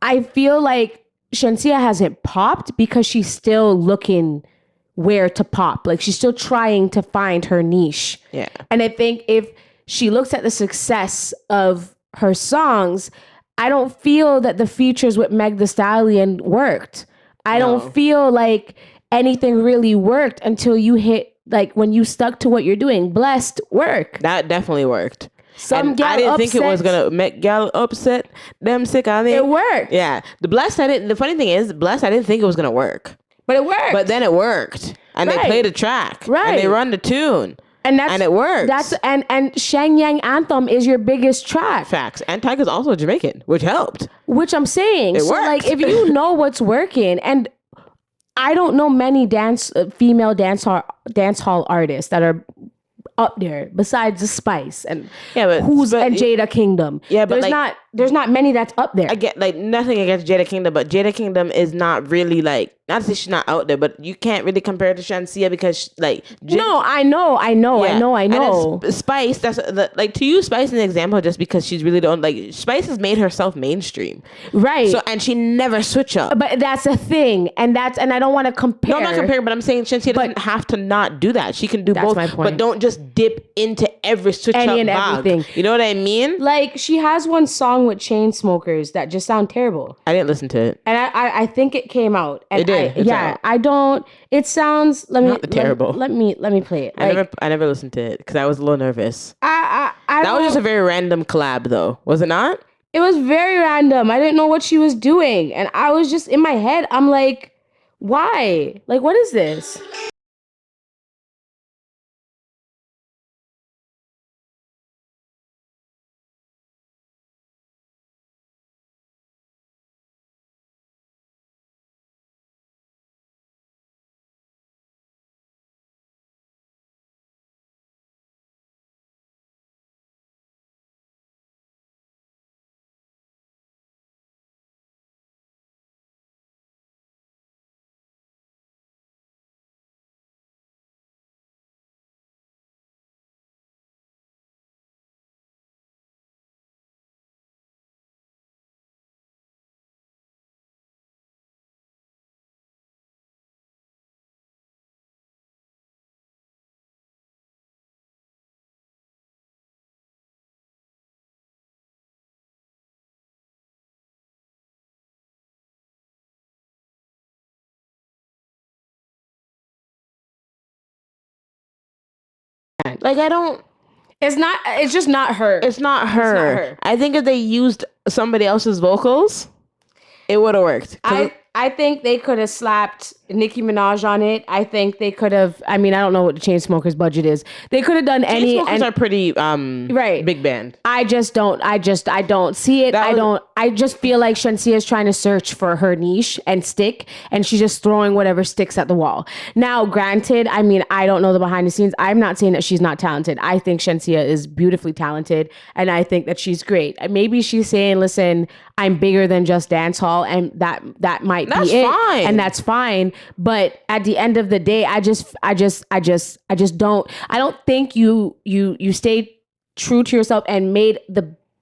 I feel like Shensia hasn't popped because she's still looking where to pop. Like she's still trying to find her niche. Yeah. And I think if she looks at the success of her songs, I don't feel that the features with Meg Thee Stallion worked. I don't feel like anything really worked until you hit, like when you stuck to what you're doing. Blessed work. That definitely worked. I didn't think it was gonna make y'all upset. Them sick. I think it worked. Yeah, the funny thing is, Blessed. I didn't think it was gonna work, but it worked. But then it worked, and they played the track, and they run the tune, and it works. That's and Shang Yang Anthem is your biggest track. Facts. And Tyga's also Jamaican, which helped. Which I'm saying, it so worked. Like if you know what's working, and I don't know many female dance hall artists that are up there besides the Spice and and Jada Kingdom. Yeah, but there's not many that's up there. I get like nothing against Jada Kingdom, but Jada Kingdom is not really like, not to say she's not out there, but you can't really compare her to Shensia because no, I know. Spice, that's like, to use Spice as an example, just because she's really Spice has made herself mainstream, right? So, and she never switch up. But that's a thing, and I don't want to compare. No, I'm not comparing, but I'm saying Shensia doesn't have to not do that. She can do both, my point. But don't just dip into every switch up and everything. You know what I mean? Like she has one song with Chainsmokers that just sound terrible. I didn't listen to it, and I think it came out. And it did. Out. I don't. It sounds. Terrible. Let me play it. I never listened to it because I was a little nervous. That was just a very random collab, though, was it not? It was very random. I didn't know what she was doing, and I was just in my head. I'm like, why? Like, what is this? Like, I don't. It's not. It's just not her. It's not her. I think if they used somebody else's vocals, it would have worked. I think they could have slapped Nicki Minaj on it. I think they could have. I mean, I don't know what the Chainsmokers budget is. They could have done any. Chainsmokers are pretty right, big band. I don't see it. I just feel like Shensia is trying to search for her niche and stick, and she's just throwing whatever sticks at the wall. Now, granted, I mean, I don't know the behind the scenes. I'm not saying that she's not talented. I think Shensia is beautifully talented, and I think that she's great. Maybe she's saying, "Listen, I'm bigger than just dancehall," and that might be it, fine. And that's fine. But at the end of the day, I don't think you stayed true to yourself and made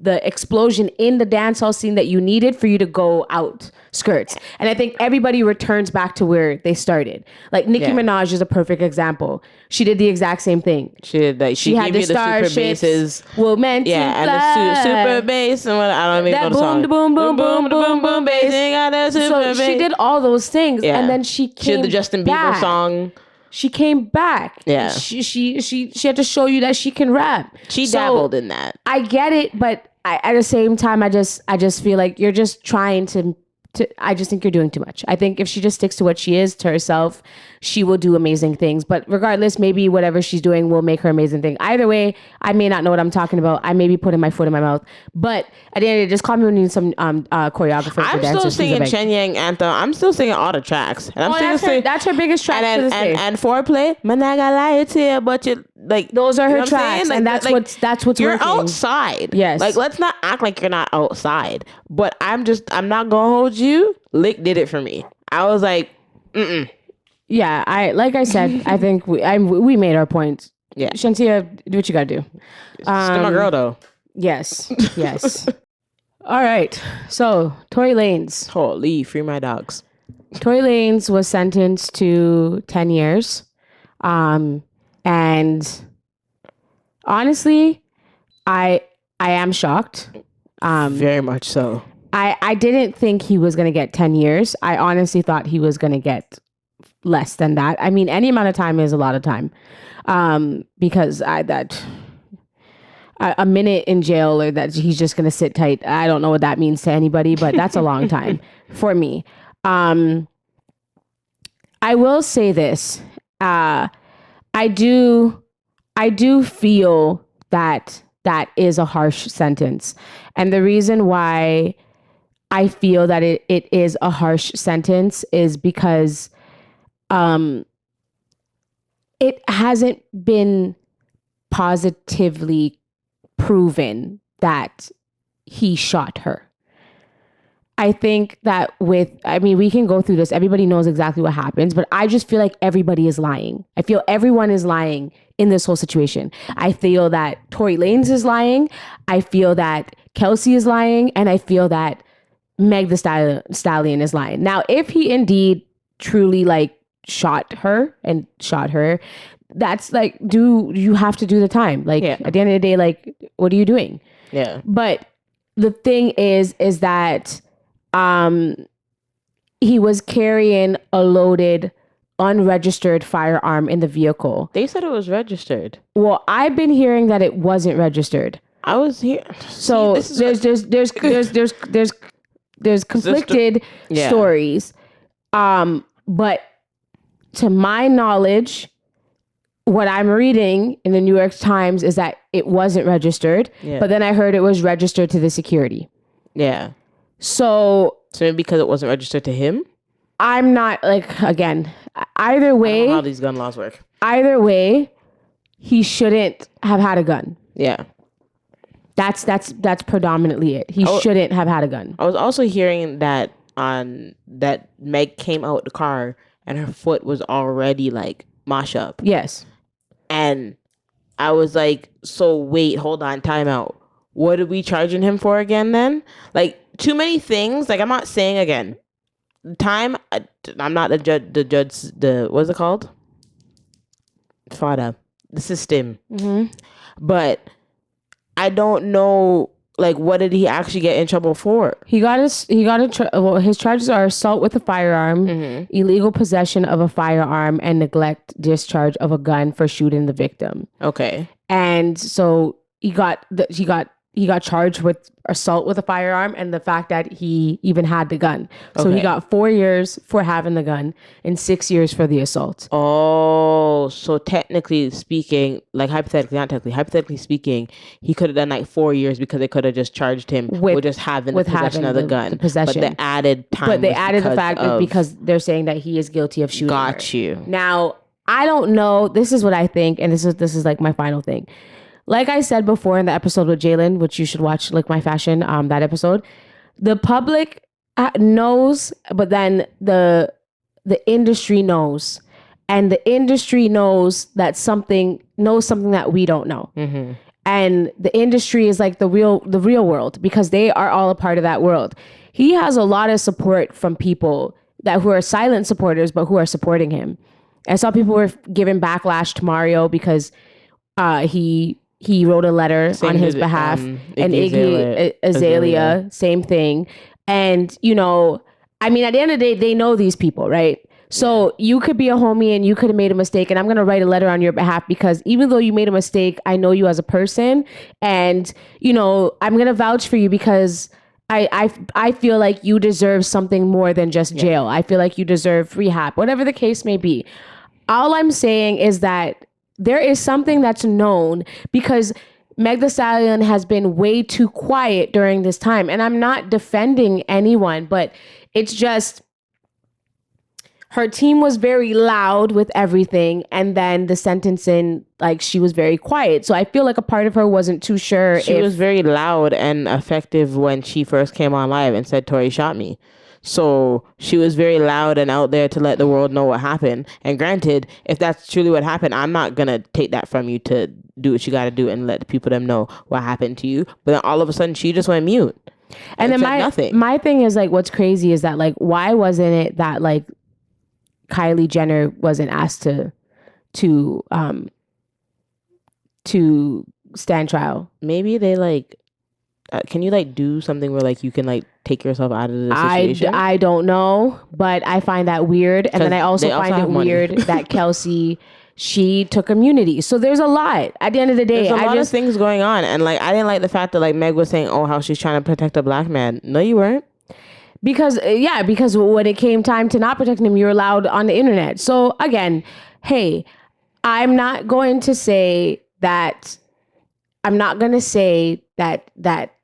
the explosion in the dancehall scene that you needed for you to go out skirts. And I think everybody returns back to where they started. Like Nicki Minaj is a perfect example. She did the exact same thing. She did that. She had gave the you the super basses. Well, meant to and fly. the super bass and what, I don't even know the song. That boom, boom, boom, boom, boom, bass. Got that super So bass. she did all those things, and then she did the Justin Bieber song. She came back. Yeah. She had to show you that she can rap. She dabbled in that. I get it, but at the same time, I just feel like you're just trying to I just think you're doing too much. I think if she just sticks to what she is, to herself, she will do amazing things. But regardless, maybe whatever she's doing will make her amazing thing. Either way, I may not know what I'm talking about. I may be putting my foot in my mouth. But at the end of the day, just call me when you need some choreographers. I'm still singing Chen Yang anthem. I'm still singing all the tracks. And that's her biggest track to this day. And foreplay, man, I gotta lie to you, but you like those are her tracks, and that's what's you're working. outside. Yes, like let's not act like you're not outside. But I'm not gonna hold you. Lick did it for me. I was like, yeah. I said, I think we made our point. Yeah, CheyTea, do what you gotta do. Still my girl though. Yes. All right. So Tory Lanez. Holy, free my dogs. Tory Lanez was sentenced to 10 years. And honestly, I am shocked. Very much so. I didn't think he was going to get 10 years. I honestly thought he was going to get less than that. I mean, any amount of time is a lot of time. Because a minute in jail or that he's just going to sit tight. I don't know what that means to anybody, but that's a long time for me. I will say this. I do feel that is a harsh sentence. And the reason why I feel that it is a harsh sentence is because it hasn't been positively proven that he shot her. I think that we can go through this. Everybody knows exactly what happens, but I just feel like everybody is lying. I feel everyone is lying in this whole situation. I feel that Tory Lanez is lying. I feel that Kelsey is lying. And I feel that Meg the Stallion is lying. Now, if he indeed truly shot her, that's you have to do the time. At the end of the day, what are you doing? Yeah. But the thing is that he was carrying a loaded, unregistered firearm in the vehicle. They said it was registered. Well, I've been hearing that it wasn't registered. I was here. So there's conflicted stories. But to my knowledge, what I'm reading in the New York Times is that it wasn't registered. Yeah. But then I heard it was registered to the security. Yeah. So maybe because it wasn't registered to him? I'm not again, either way. I don't know how these gun laws work. Either way, he shouldn't have had a gun. Yeah. That's predominantly it. He shouldn't have had a gun. I was also hearing that Meg came out the car and her foot was already mosh up. Yes. And I was like, so wait, hold on, time out. What are we charging him for again then? Too many things. I'm not saying again. I'm not the judge, what's it called? FADA. The system. Mm-hmm. But I don't know, what did he actually get in trouble for? His charges are assault with a firearm, illegal possession of a firearm, and neglect discharge of a gun for shooting the victim. Okay. And so he got charged with assault with a firearm and the fact that he even had the gun. So he got 4 years for having the gun and 6 years for the assault. Oh, so technically speaking, hypothetically speaking, he could have done 4 years because they could have just charged him with just having the possession of the gun. But the added time. But they added the fact that because they're saying that he is guilty of shooting Got her. you. Now, I don't know. This is what I think, and this is my final thing. Like I said before in the episode with Jalen, which you should watch, My Fashion, that episode, the public knows, but then the industry knows, and the industry knows something that we don't know. Mm-hmm. And the industry is the real world because they are all a part of that world. He has a lot of support from people who are silent supporters, but who are supporting him. I saw people were giving backlash to Mario because he wrote a letter on his behalf, and Iggy Azalea, same thing. And, at the end of the day, they know these people, right? So you could be a homie and you could have made a mistake, and I'm going to write a letter on your behalf because even though you made a mistake, I know you as a person, and, I'm going to vouch for you because I feel like you deserve something more than just jail. I feel like you deserve rehab, whatever the case may be. All I'm saying is that there is something that's known, because Meg Thee Stallion has been way too quiet during this time. And I'm not defending anyone, but it's just her team was very loud with everything. And then the sentencing, like, she was very quiet. So I feel like a part of her wasn't too sure. She was very loud and effective when she first came on live and said, Tory shot me. So she was very loud and out there to let the world know what happened. And granted, if that's truly what happened, I'm not going to take that from you to do what you got to do and let the people them know what happened to you. But then all of a sudden she just went mute. And then my thing is, like, what's crazy is that, like, why wasn't it that, like, Kylie Jenner wasn't asked to stand trial? Maybe they, like, can you, like, do something where, like, you can, like, take yourself out of the situation? I don't know, but I find that weird. And then I also find it weird that Kelsey, she took immunity. So there's a lot. At the end of the day, there's a lot of things going on. And, like, I didn't like the fact that, like, Meg was saying, oh, how she's trying to protect a black man. No, you weren't. Because when it came time to not protect him, you're allowed on the internet. So again, hey, I'm not going to say that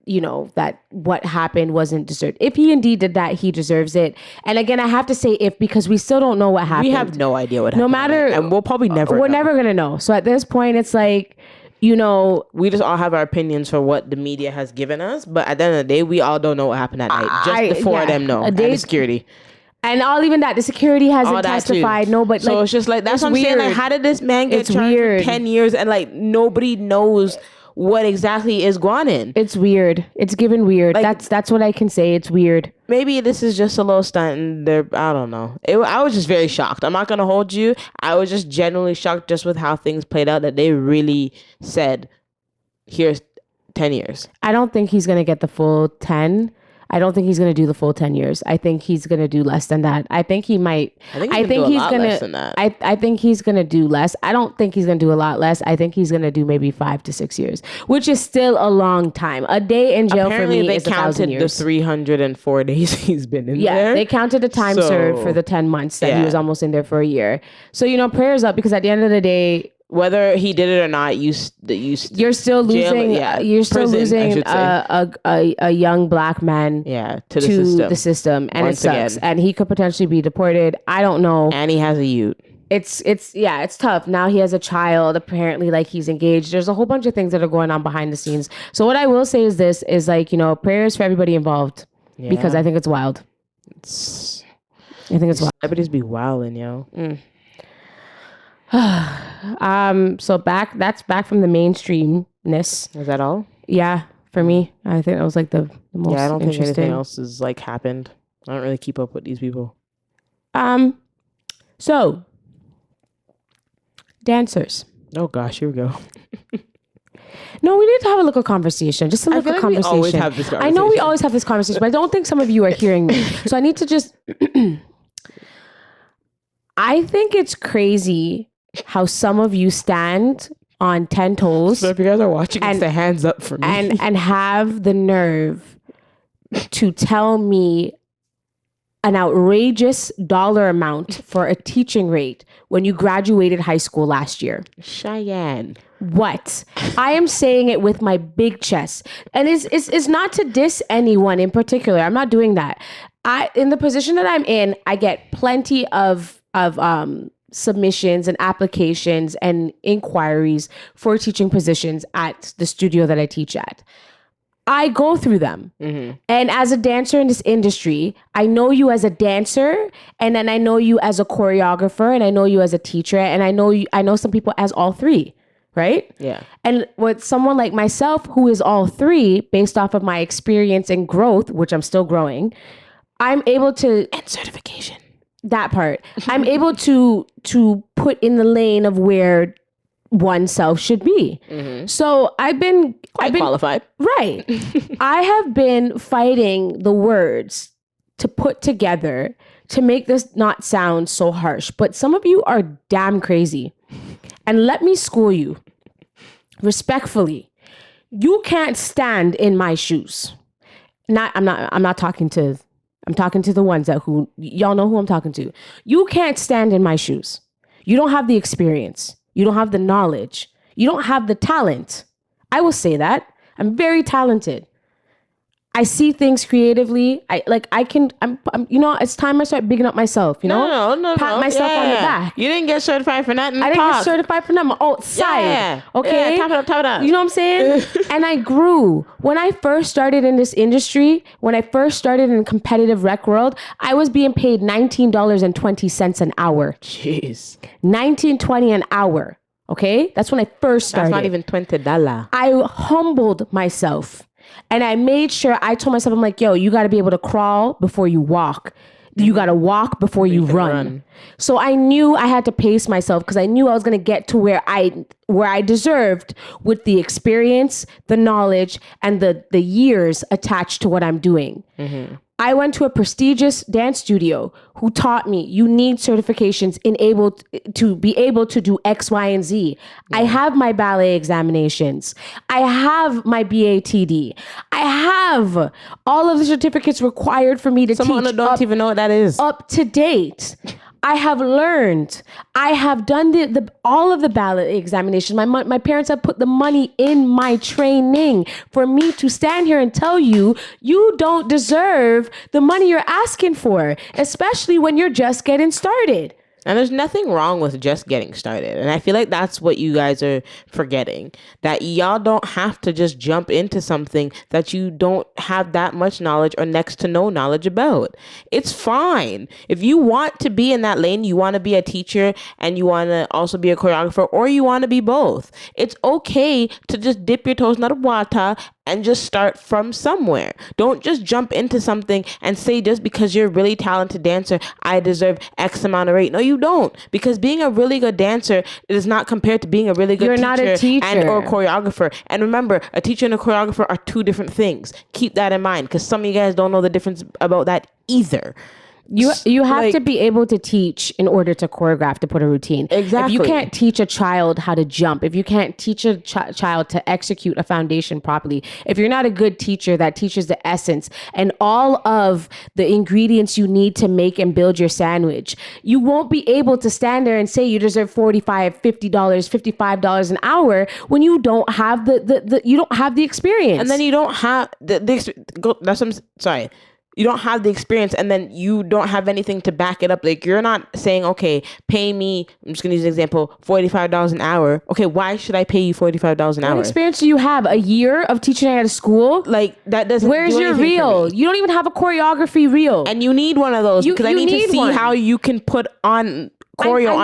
you know, that what happened wasn't deserved. If he indeed did that, he deserves it. And again, I have to say if, because we still don't know what happened. We have no idea what happened. No matter, and we'll probably never we're never going to know. So at this point, it's like, you know, we just all have our opinions for what the media has given us. But at the end of the day, we all don't know what happened that night. Just the four of them know. And the security. And all even that, the security hasn't testified. No, but so like, it's just like, that's what I'm saying. Like, how did this man get charged for 10 years and, like, nobody knows what exactly is going on? It's weird. It's given weird. Like, that's what I can say. It's weird. Maybe this is just a little stunt and I don't know. I was just very shocked. I'm not going to hold you. I was just genuinely shocked just with how things played out, that they really said, here's 10 years. I don't think he's going to get the full 10. I don't think he's going to do the full 10 years. I think he's going to do less than that. I think he might. I think he's going to do less than that. I think he's going to do less. I don't think he's going to do a lot less. I think he's going to do maybe 5 to 6 years, which is still a long time. A day in jail for me is 1,000 years. The 304 days he's been in there. Yeah, they counted the time served for the 10 months that he was almost in there for a year. So, you know, prayers up, because at the end of the day, whether he did it or not, you're still losing. You're still losing a young black man. To the system, and it sucks. Again. And he could potentially be deported. I don't know. And he has a youth. It's tough. Now he has a child. Apparently, like, he's engaged. There's a whole bunch of things that are going on behind the scenes. So what I will say is this: is, like, you know, prayers for everybody involved, because I think it's wild. I think it's wild. Celebrities be wilding, yo. So that's back from the mainstreamness. Is that all? Yeah, for me, I think that was like the most. Yeah, I don't think anything else has, like, happened. I don't really keep up with these people. So dancers. Oh gosh, here we go. No, we need to have a little conversation. Just a little conversation. We always have this conversation. I know we always have this conversation, but I don't think some of you are hearing me. So I need to just. I think it's crazy how some of you stand on 10 toes. So if you guys are watching, it's the hands up for me. And have the nerve to tell me an outrageous dollar amount for a teaching rate when you graduated high school last year. Cheyenne. What? I am saying it with my big chest. And it's not to diss anyone in particular. I'm not doing that. In the position that I'm in, I get plenty of submissions and applications and inquiries for teaching positions at the studio that I teach at. I go through them. Mm-hmm. And as a dancer in this industry, I know you as a dancer, and then I know you as a choreographer, and I know you as a teacher, and I know some people as all three, right? Yeah. And with someone like myself who is all three, based off of my experience and growth, which I'm still growing, I'm able to... And certification. That part. I'm able to put in the lane of where oneself should be. Mm-hmm. So I've been qualified. Right. I have been fighting the words to put together to make this not sound so harsh, but some of you are damn crazy. And let me school you respectfully. You can't stand in my shoes. I'm talking to the ones that who y'all know who I'm talking to. You can't stand in my shoes. You don't have the experience. You don't have the knowledge. You don't have the talent. I will say that. I'm very talented. I see things creatively. I'm it's time I start bigging up myself, No. Pat myself on the back. You didn't get certified for nothing. I didn't get certified for nothing. I'm outside. Yeah. Okay. Yeah, top it up. You know what I'm saying? And I grew. When I first started in this industry, when I first started in the competitive rec world, I was being paid $19.20 an hour. Jeez. $19.20 an hour. Okay? That's when I first started. That's not even $20. I humbled myself. And I made sure, I told myself, I'm like, yo, you got to be able to crawl before you walk. You got to walk before you run. So I knew I had to pace myself because I knew I was going to get to where I deserved with the experience, the knowledge, and the years attached to what I'm doing. Mm-hmm. I went to a prestigious dance studio who taught me you need certifications to be able to do X, Y, and Z. Yeah. I have my ballet examinations. I have my BATD. I have all of the certificates required for me to teach. Someone don't even know what that is. Up to date. I have learned. I have done all of the ballot examinations. My parents have put the money in my training for me to stand here and tell you, you don't deserve the money you're asking for, especially when you're just getting started. And there's nothing wrong with just getting started. And I feel like that's what you guys are forgetting. That y'all don't have to just jump into something that you don't have that much knowledge or next to no knowledge about. It's fine. If you want to be in that lane, you want to be a teacher and you want to also be a choreographer, or you want to be both. It's okay to just dip your toes in the water and just start from somewhere. Don't just jump into something and say just because you're a really talented dancer, I deserve X amount of rate. No, you don't. Because being a really good dancer is not compared to being a really good teacher and or choreographer. And remember, a teacher and a choreographer are two different things. Keep that in mind because some of you guys don't know the difference about that either. You have to be able to teach in order to choreograph, to put a routine. Exactly. If you can't teach a child how to jump, if you can't teach a child to execute a foundation properly, if you're not a good teacher that teaches the essence and all of the ingredients you need to make and build your sandwich, you won't be able to stand there and say you deserve $45, $50, $55 an hour when you don't have you don't have the experience. And then you don't have you don't have the experience, and then you don't have anything to back it up. Like, you're not saying, okay, pay me, I'm just going to use an example, $45 an hour. Okay, why should I pay you $45 an hour? What experience do you have? A year of teaching at a school? Like, that doesn't Where's your reel? You don't even have a choreography reel. And you need one of those because I need to see how you can put on choreo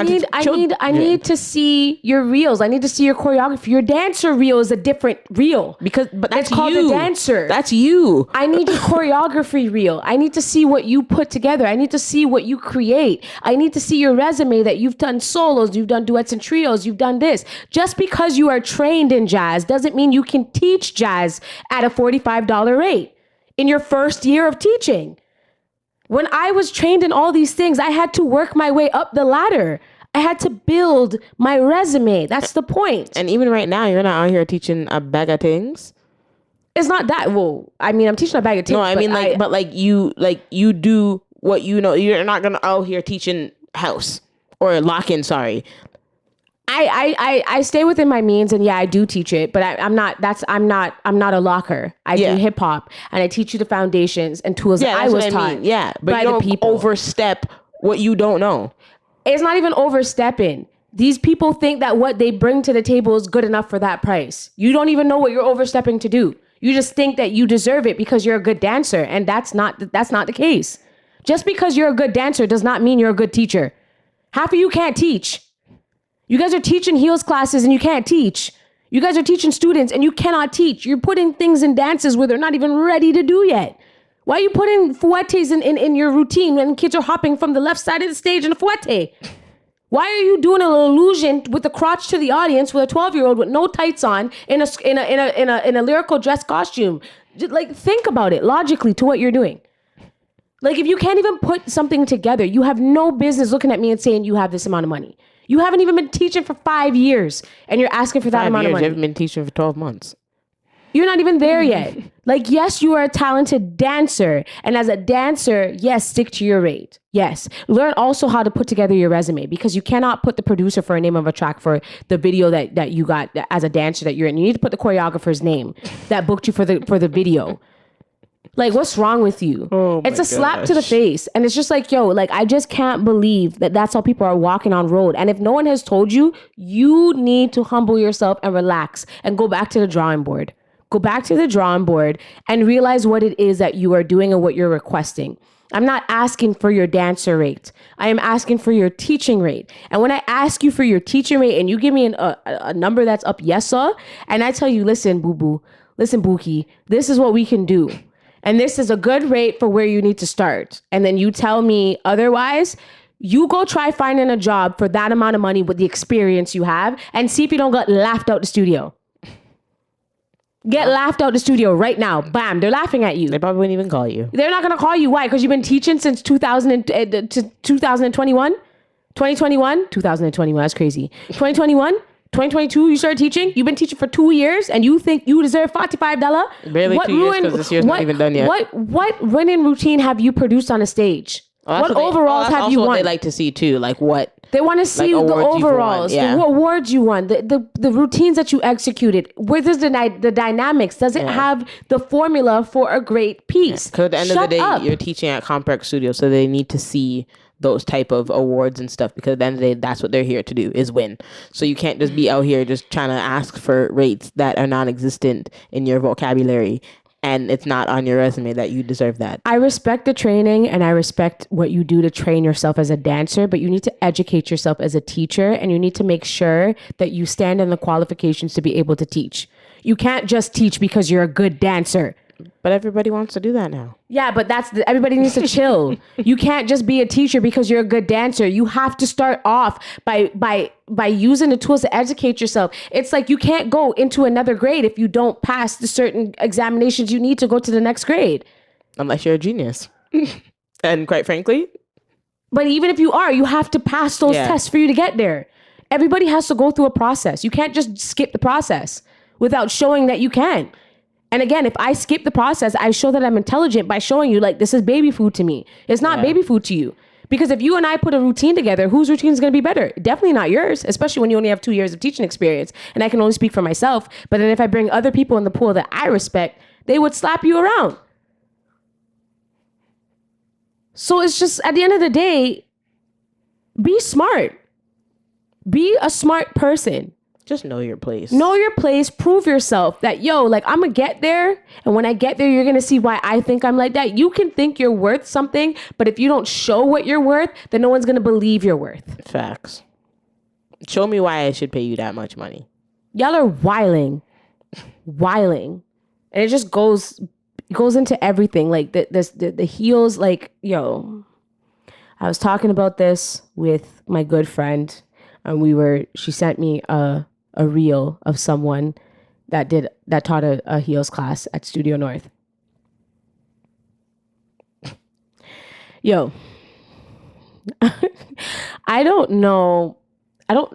I need to see your reels. I need to see your choreography. Your dancer reel is a different reel. But that's called a dancer. That's you. I need your choreography reel. I need to see what you put together. I need to see what you create. I need to see your resume that you've done solos, you've done duets and trios, you've done this. Just because you are trained in jazz doesn't mean you can teach jazz at a $45 rate in your first year of teaching. When I was trained in all these things, I had to work my way up the ladder. I had to build my resume. That's the point. And even right now, you're not out here teaching a bag of things. It's not that. Well, I mean, I'm teaching a bag of things. No, I mean, you do what you know. You're not gonna out here teaching house or lock-in. Sorry. I stay within my means, and yeah, I do teach it, but I'm not a locker. I do hip hop, and I teach you the foundations and tools that I was taught. Mean. Yeah, but you don't overstep what you don't know. It's not even overstepping. These people think that what they bring to the table is good enough for that price. You don't even know what you're overstepping to do. You just think that you deserve it because you're a good dancer, and that's not the case. Just because you're a good dancer does not mean you're a good teacher. Half of you can't teach. You guys are teaching heels classes and you can't teach. You guys are teaching students and you cannot teach. You're putting things in dances where they're not even ready to do yet. Why are you putting fouettes in your routine when kids are hopping from the left side of the stage in a fouette? Why are you doing an illusion with the crotch to the audience with a 12-year-old with no tights on in a lyrical dress costume? Just, like, think about it logically to what you're doing. Like, if you can't even put something together, you have no business looking at me and saying you have this amount of money. You haven't even been teaching for 5 years, and you're asking for that amount of money. You haven't been teaching for 12 months. You're not even there yet. Like, yes, you are a talented dancer. And as a dancer, yes, stick to your rate. Yes. Learn also how to put together your resume, because you cannot put the producer for a name of a track for the video that you got as a dancer that you're in. You need to put the choreographer's name that booked you for the video. Like, what's wrong with you? It's a slap to the face. And it's just like, yo, like, I just can't believe that that's how people are walking on road. And if no one has told you, you need to humble yourself and relax and go back to the drawing board. Go back to the drawing board and realize what it is that you are doing and what you're requesting. I'm not asking for your dancer rate. I am asking for your teaching rate. And when I ask you for your teaching rate and you give me a number that's up, yes, sir, and I tell you, listen, boo-boo, listen, Bookie, this is what we can do. And this is a good rate for where you need to start. And then you tell me otherwise, you go try finding a job for that amount of money with the experience you have and see if you don't get laughed out the studio. Get laughed out the studio right now. Bam, they're laughing at you. They probably wouldn't even call you. They're not going to call you. Why? Because you've been teaching since 2021? 2021, that's crazy. 2021? 2022, you started teaching. You've been teaching for 2 years, and you think you deserve $45? Barely 2 years, because this year's not even done yet. What running routine have you produced on a stage? What overalls have you won? What they like to see too, like what they want to see, like the overalls, the awards you won, the routines that you executed. Where does the dynamics? Does it have the formula for a great piece? Because at the end of the day, you're teaching at Complex Studio, so they need to see those type of awards and stuff, because at the end of the day, that's what they're here to do, is win. So you can't just be out here just trying to ask for rates that are non-existent in your vocabulary, and it's not on your resume that you deserve that. I respect the training and I respect what you do to train yourself as a dancer, but you need to educate yourself as a teacher, and you need to make sure that you stand in the qualifications to be able to teach. You can't just teach because you're a good dancer. But everybody wants to do that now. Yeah, but everybody needs to chill. You can't just be a teacher because you're a good dancer. You have to start off by using the tools to educate yourself. It's like you can't go into another grade if you don't pass the certain examinations you need to go to the next grade. Unless you're a genius. And quite frankly. But even if you are, you have to pass those tests for you to get there. Everybody has to go through a process. You can't just skip the process without showing that you can. And again, if I skip the process, I show that I'm intelligent by showing you, like, this is baby food to me. It's not baby food to you. Because if you and I put a routine together, whose routine is going to be better? Definitely not yours, especially when you only have 2 years of teaching experience. And I can only speak for myself. But then if I bring other people in the pool that I respect, they would slap you around. So it's just, at the end of the day, be smart. Be a smart person. Just know your place. Know your place. Prove yourself that, yo, like, I'm going to get there. And when I get there, you're going to see why I think I'm like that. You can think you're worth something, but if you don't show what you're worth, then no one's going to believe you're worth. Facts. Show me why I should pay you that much money. Y'all are wiling. And it just goes into everything. Like the heels, like, yo, I was talking about this with my good friend, and she sent me a reel of someone that taught a heels class at Studio North. Yo, I don't know. I don't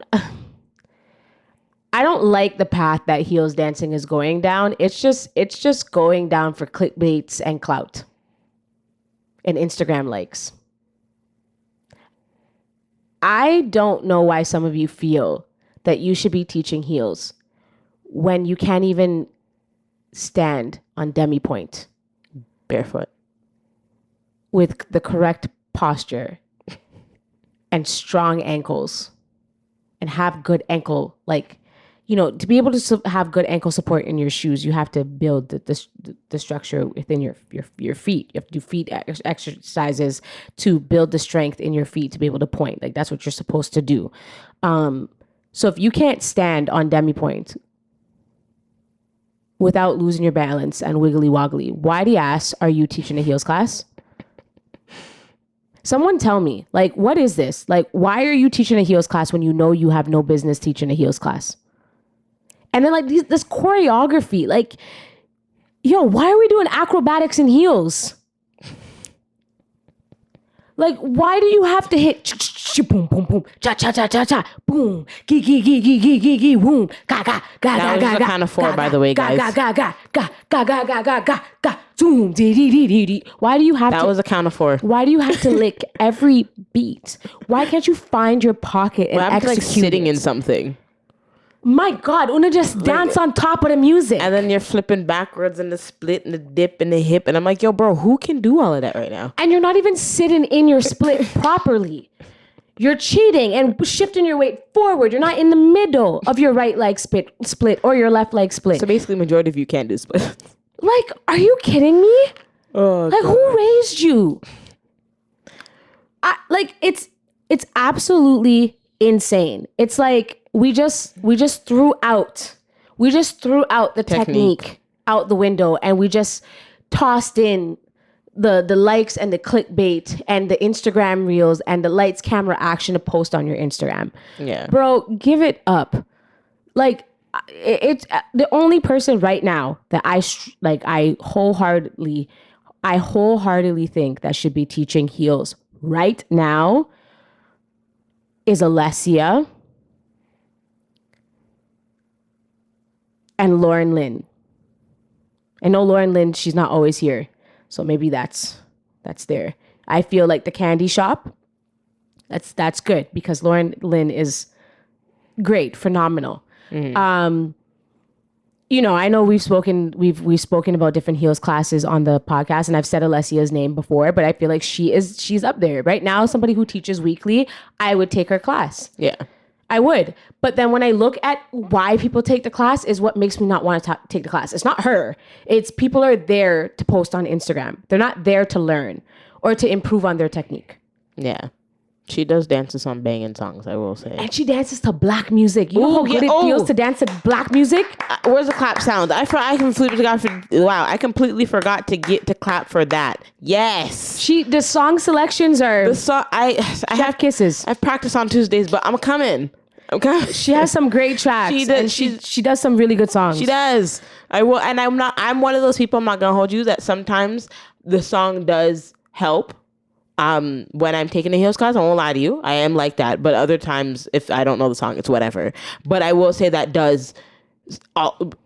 like the path that heels dancing is going down. It's just going down for clickbaits and clout and Instagram likes. I don't know why some of you feel that you should be teaching heels when you can't even stand on demi-point barefoot with the correct posture and strong ankles and have good ankle, like, you know, to be able to have good ankle support in your shoes, you have to build the structure within your feet. You have to do feet exercises to build the strength in your feet to be able to point. Like, that's what you're supposed to do. So if you can't stand on demi-point without losing your balance and wiggly woggly, why the ass are you teaching a heels class? Someone tell me, like, what is this? Like, why are you teaching a heels class when you know you have no business teaching a heels class? And then, like, this choreography, like, yo, why are we doing acrobatics in heels? Like, why do you have to hit boom, boom, boom, cha, cha, cha, cha, cha, boom, gee, gee, gee, gee, gee, gee, gee, boom, ga, ga, ga, That ga, was ga, the ga, count of 4, by the way, guys. ga, ga, ga, ga, ga, ga, ga, ga, ga, ga, zoom, dee, dee, dee, dee, dee. Why do you have That to? was a count of 4. Why do you have to lick every beat? Why can't you find your pocket and I'm execute like sitting it? in something. My God, Una just dance on top of the music. And then you're flipping backwards and the split and the dip and the hip. And I'm like, yo, bro, who can do all of that right now? And you're not even sitting in your split properly. You're cheating and shifting your weight forward. You're not in the middle of your right leg split or your left leg split. So basically, majority of you can't do splits. Like, are you kidding me? Oh, like, God. who raised you? It's absolutely insane. It's like we just threw out the technique out the window, and we just tossed in the likes and the clickbait and the Instagram reels and the lights, camera, action to post on your Instagram. Yeah. Bro, give it up. Like, it's the only person right now that I wholeheartedly think that should be teaching heels right now is Alessia and Lauren Lynn. I know Lauren Lynn, she's not always here, so maybe that's there. I feel like the candy shop, that's good because Lauren Lynn is great, phenomenal. Mm-hmm. You know, I know we've spoken about different heels classes on the podcast, and I've said Alessia's name before, but I feel like she's up there right now. Somebody who teaches weekly, I would take her class. Yeah. I would. But then when I look at why people take the class is what makes me not want to take the class. It's not her. It's people are there to post on Instagram. They're not there to learn or to improve on their technique. Yeah. She does dances on banging songs, I will say. And she dances to black music. You know how good it feels to dance to black music? Where's the clap sound? I completely forgot to get to clap for that. Yes. The song selections are... The song, I have kisses. I've practiced on Tuesdays, but I'm coming. She has some great tracks. She does some really good songs. She does. I will, and I'm one of those people, I'm not gonna hold you, that sometimes the song does help. When I'm taking a heels class, I won't lie to you, I am like that. But other times, if I don't know the song, it's whatever. But I will say that does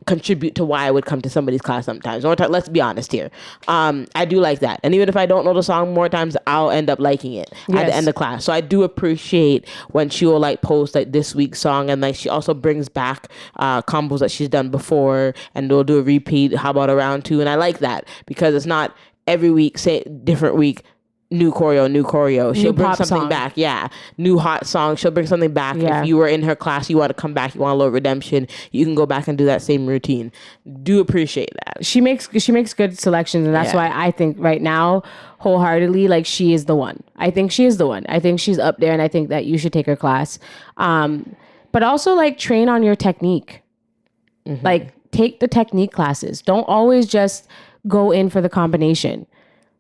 contribute to why I would come to somebody's class sometimes. Let's be honest here. I do like that. And even if I don't know the song more times, I'll end up liking it at the end of class. So I do appreciate when she will like post like this week's song, and like she also brings back combos that she's done before, and they'll do a repeat. How about a round 2? And I like that because it's not every week, say different week, new choreo. She'll bring something song. back. Yeah. New hot song. She'll bring something back. Yeah. If you were in her class, you want to come back, you want a little redemption, you can go back and do that same routine. Do appreciate that. She makes good selections, and that's why I think right now, wholeheartedly, like she is the one. I think she is the one. I think she's up there, and I think that you should take her class. But also like train on your technique. Mm-hmm. Like take the technique classes. Don't always just go in for the combination.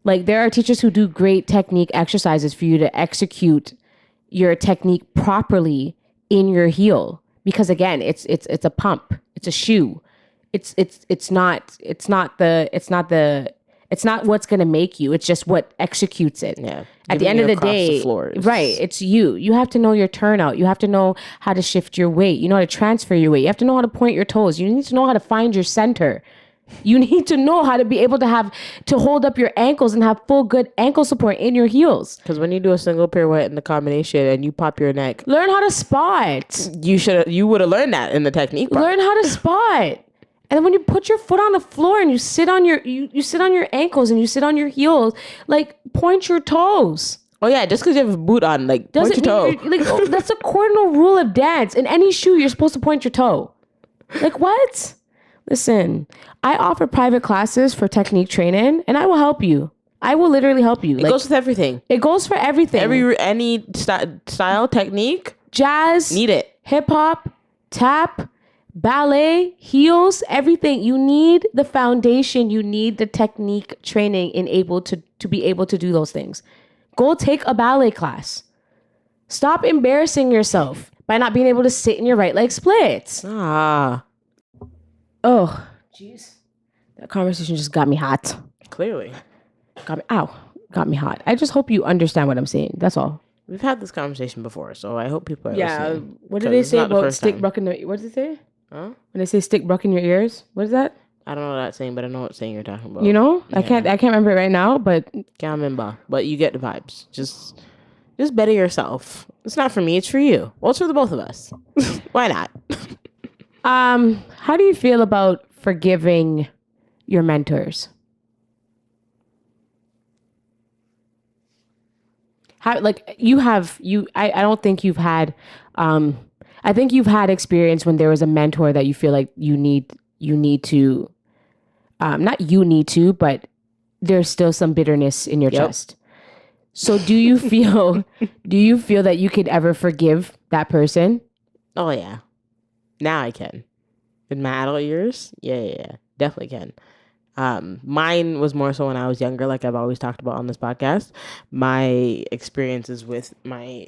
Like there are teachers who do great technique exercises for you to execute your technique properly in your heel. Because again, it's a pump. It's a shoe. It's not what's gonna make you. It's just what executes it. Yeah. At the end of the day, right? It's you. You have to know your turnout. You have to know how to shift your weight. You know how to transfer your weight. You have to know how to point your toes. You need to know how to find your center. You need to know how to be able to hold up your ankles and have full good ankle support in your heels. Because when you do a single pirouette in the combination and you pop your neck, learn how to spot. You would have learned that in the technique part. Learn how to spot. And then when you put your foot on the floor and you sit on your ankles and you sit on your heels, like point your toes. Oh yeah, just because you have a boot on, like point your toe. Like that's a cardinal rule of dance. In any shoe, you're supposed to point your toe. Like what? Listen, I offer private classes for technique training, and I will help you. I will literally help you. It goes with everything. It goes for everything. Any style, technique, jazz, need it. Hip hop, tap, ballet, heels, everything. You need the foundation. You need the technique training to be able to do those things. Go take a ballet class. Stop embarrassing yourself by not being able to sit in your right leg splits. Oh, jeez. That conversation just got me hot. Clearly. Got me. Ow. got me hot. I just hope you understand what I'm saying. That's all. We've had this conversation before, so I hope people are listening. What did they say about stick time. bruck in the? What did they say? Huh? When they say stick bruck in your ears, what is that? I don't know what that's saying, but I know what saying you're talking about. You know, I can't remember it right now, but can't remember. But you get the vibes. Just better yourself. It's not for me. It's for you. Well, it's for the both of us. Why not? How do you feel about forgiving your mentors? How, like, I don't think you've had, I think you've had experience when there was a mentor that you feel like you need to, not you need to, but there's still some bitterness in your chest. So do you feel that you could ever forgive that person? Oh yeah. Now I can. In my adult years, yeah, definitely can. Mine was more so when I was younger, like I've always talked about on this podcast. My experiences with my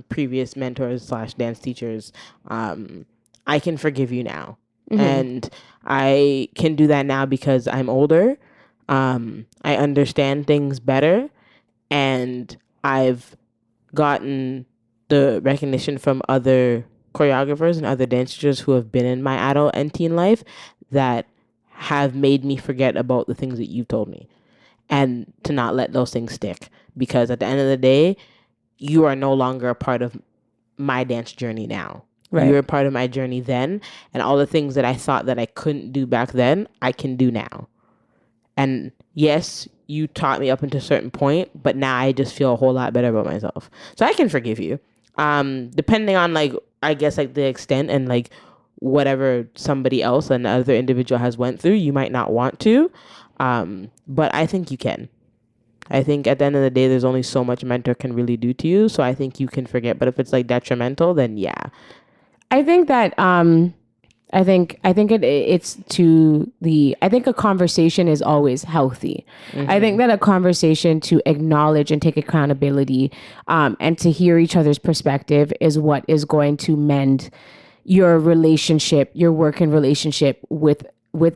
previous mentors / dance teachers, I can forgive you now. Mm-hmm. And I can do that now because I'm older. I understand things better, and I've gotten the recognition from other choreographers and other dance teachers who have been in my adult and teen life that have made me forget about the things that you've told me, and to not let those things stick, because at the end of the day, you are no longer a part of my dance journey now. Right. You were a part of my journey then, and all the things that I thought that I couldn't do back then, I can do now. And yes, you taught me up until a certain point, but now I just feel a whole lot better about myself. So I can forgive you. Depending on, like, I guess, like, the extent and, like, whatever somebody else, another individual has went through, you might not want to. But I think you can. I think at the end of the day, there's only so much a mentor can really do to you. So I think you can forget. But if it's, like, detrimental, then yeah. I think that, I think it's to the, I think a conversation is always healthy. Mm-hmm. I think that a conversation to acknowledge and take accountability, and to hear each other's perspective is what is going to mend your relationship, your working relationship with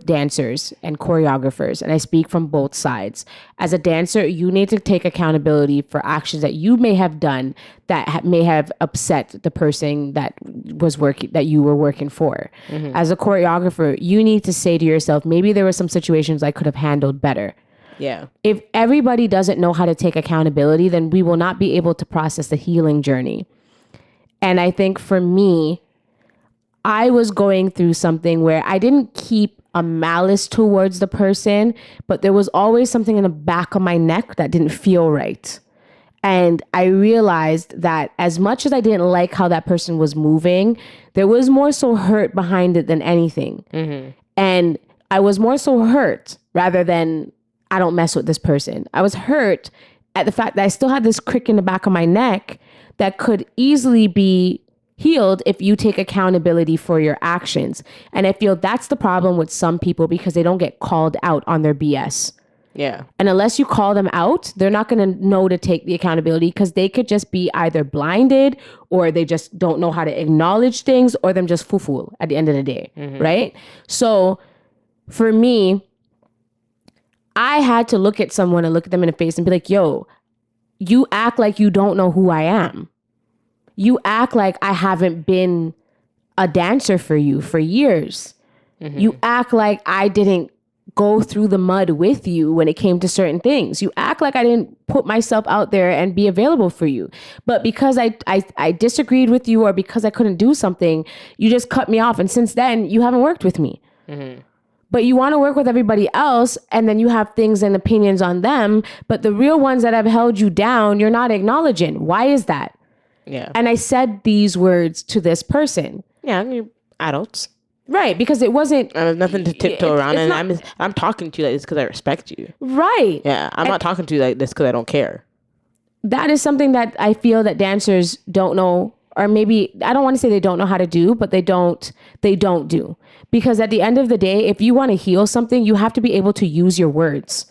dancers and choreographers. And I speak from both sides. As a dancer, you need to take accountability for actions that you may have done that may have upset the person that you were working for. Mm-hmm. As a choreographer, you need to say to yourself, maybe there were some situations I could have handled better. Yeah. If everybody doesn't know how to take accountability, then we will not be able to process the healing journey. And I think for me, I was going through something where I didn't keep a malice towards the person, but there was always something in the back of my neck that didn't feel right. And I realized that as much as I didn't like how that person was moving, there was more so hurt behind it than anything. Mm-hmm. And I was more so hurt rather than I don't mess with this person. I was hurt at the fact that I still had this crick in the back of my neck that could easily be healed if you take accountability for your actions. And I feel that's the problem with some people, because they don't get called out on their BS. Yeah. And unless you call them out, they're not going to know to take the accountability, because they could just be either blinded or they just don't know how to acknowledge things, or them just foo-foo at the end of the day. Mm-hmm. Right? So for me, I had to look at someone and look at them in the face and be like, yo, you act like you don't know who I am. You act like I haven't been a dancer for you for years. Mm-hmm. You act like I didn't go through the mud with you when it came to certain things. You act like I didn't put myself out there and be available for you. But because I disagreed with you, or because I couldn't do something, you just cut me off. And since then, you haven't worked with me. Mm-hmm. But you want to work with everybody else, and then you have things and opinions on them. But the real ones that have held you down, you're not acknowledging. Why is that? Yeah. And I said these words to this person. Yeah, I mean, adults. Right, because it wasn't... I have nothing to tiptoe around, and I'm talking to you like this because I respect you. Right. Yeah, I'm not talking to you like this because I don't care. That is something that I feel that dancers don't know, or maybe, I don't want to say they don't know how to do, but they don't do. Because at the end of the day, if you want to heal something, you have to be able to use your words.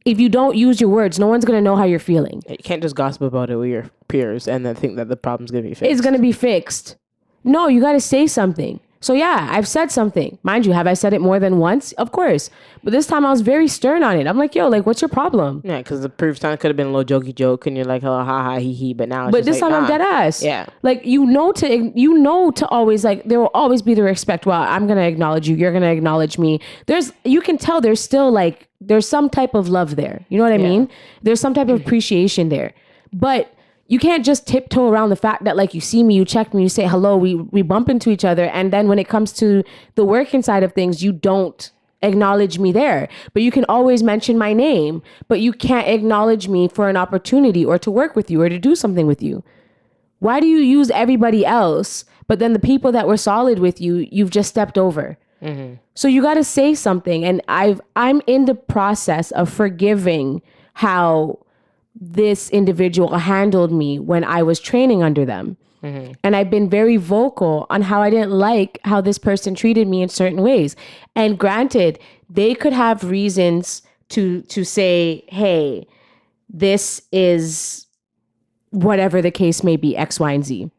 If you don't use your words, no one's going to know how you're feeling. You can't just gossip about it with your peers and then think that the problem's going to be fixed. It's going to be fixed. No, you got to say something. So yeah, I've said something. Mind you, have I said it more than once? Of course. But this time I was very stern on it. I'm like, yo, like, what's your problem? Yeah, because the previous time could have been a little jokey joke, and you're like, oh, ha ha, he, but now it's But just this like, time I'm nah. dead ass. Yeah. Like, you know to always, like, there will always be the respect. Well, I'm going to acknowledge you. You're going to acknowledge me. You can tell there's still like, there's some type of love there. You know what I mean? There's some type of appreciation there. But you can't just tiptoe around the fact that, like, you see me, you check me, you say hello, we bump into each other. And then when it comes to the working side of things, you don't acknowledge me there. But you can always mention my name, but you can't acknowledge me for an opportunity or to work with you or to do something with you. Why do you use everybody else, but then the people that were solid with you, you've just stepped over? So you got to say something. And I'm in the process of forgiving how this individual handled me when I was training under them. And I've been very vocal on how I didn't like how this person treated me in certain ways. And granted, they could have reasons to say, hey, this is whatever the case may be, X, Y, and Z.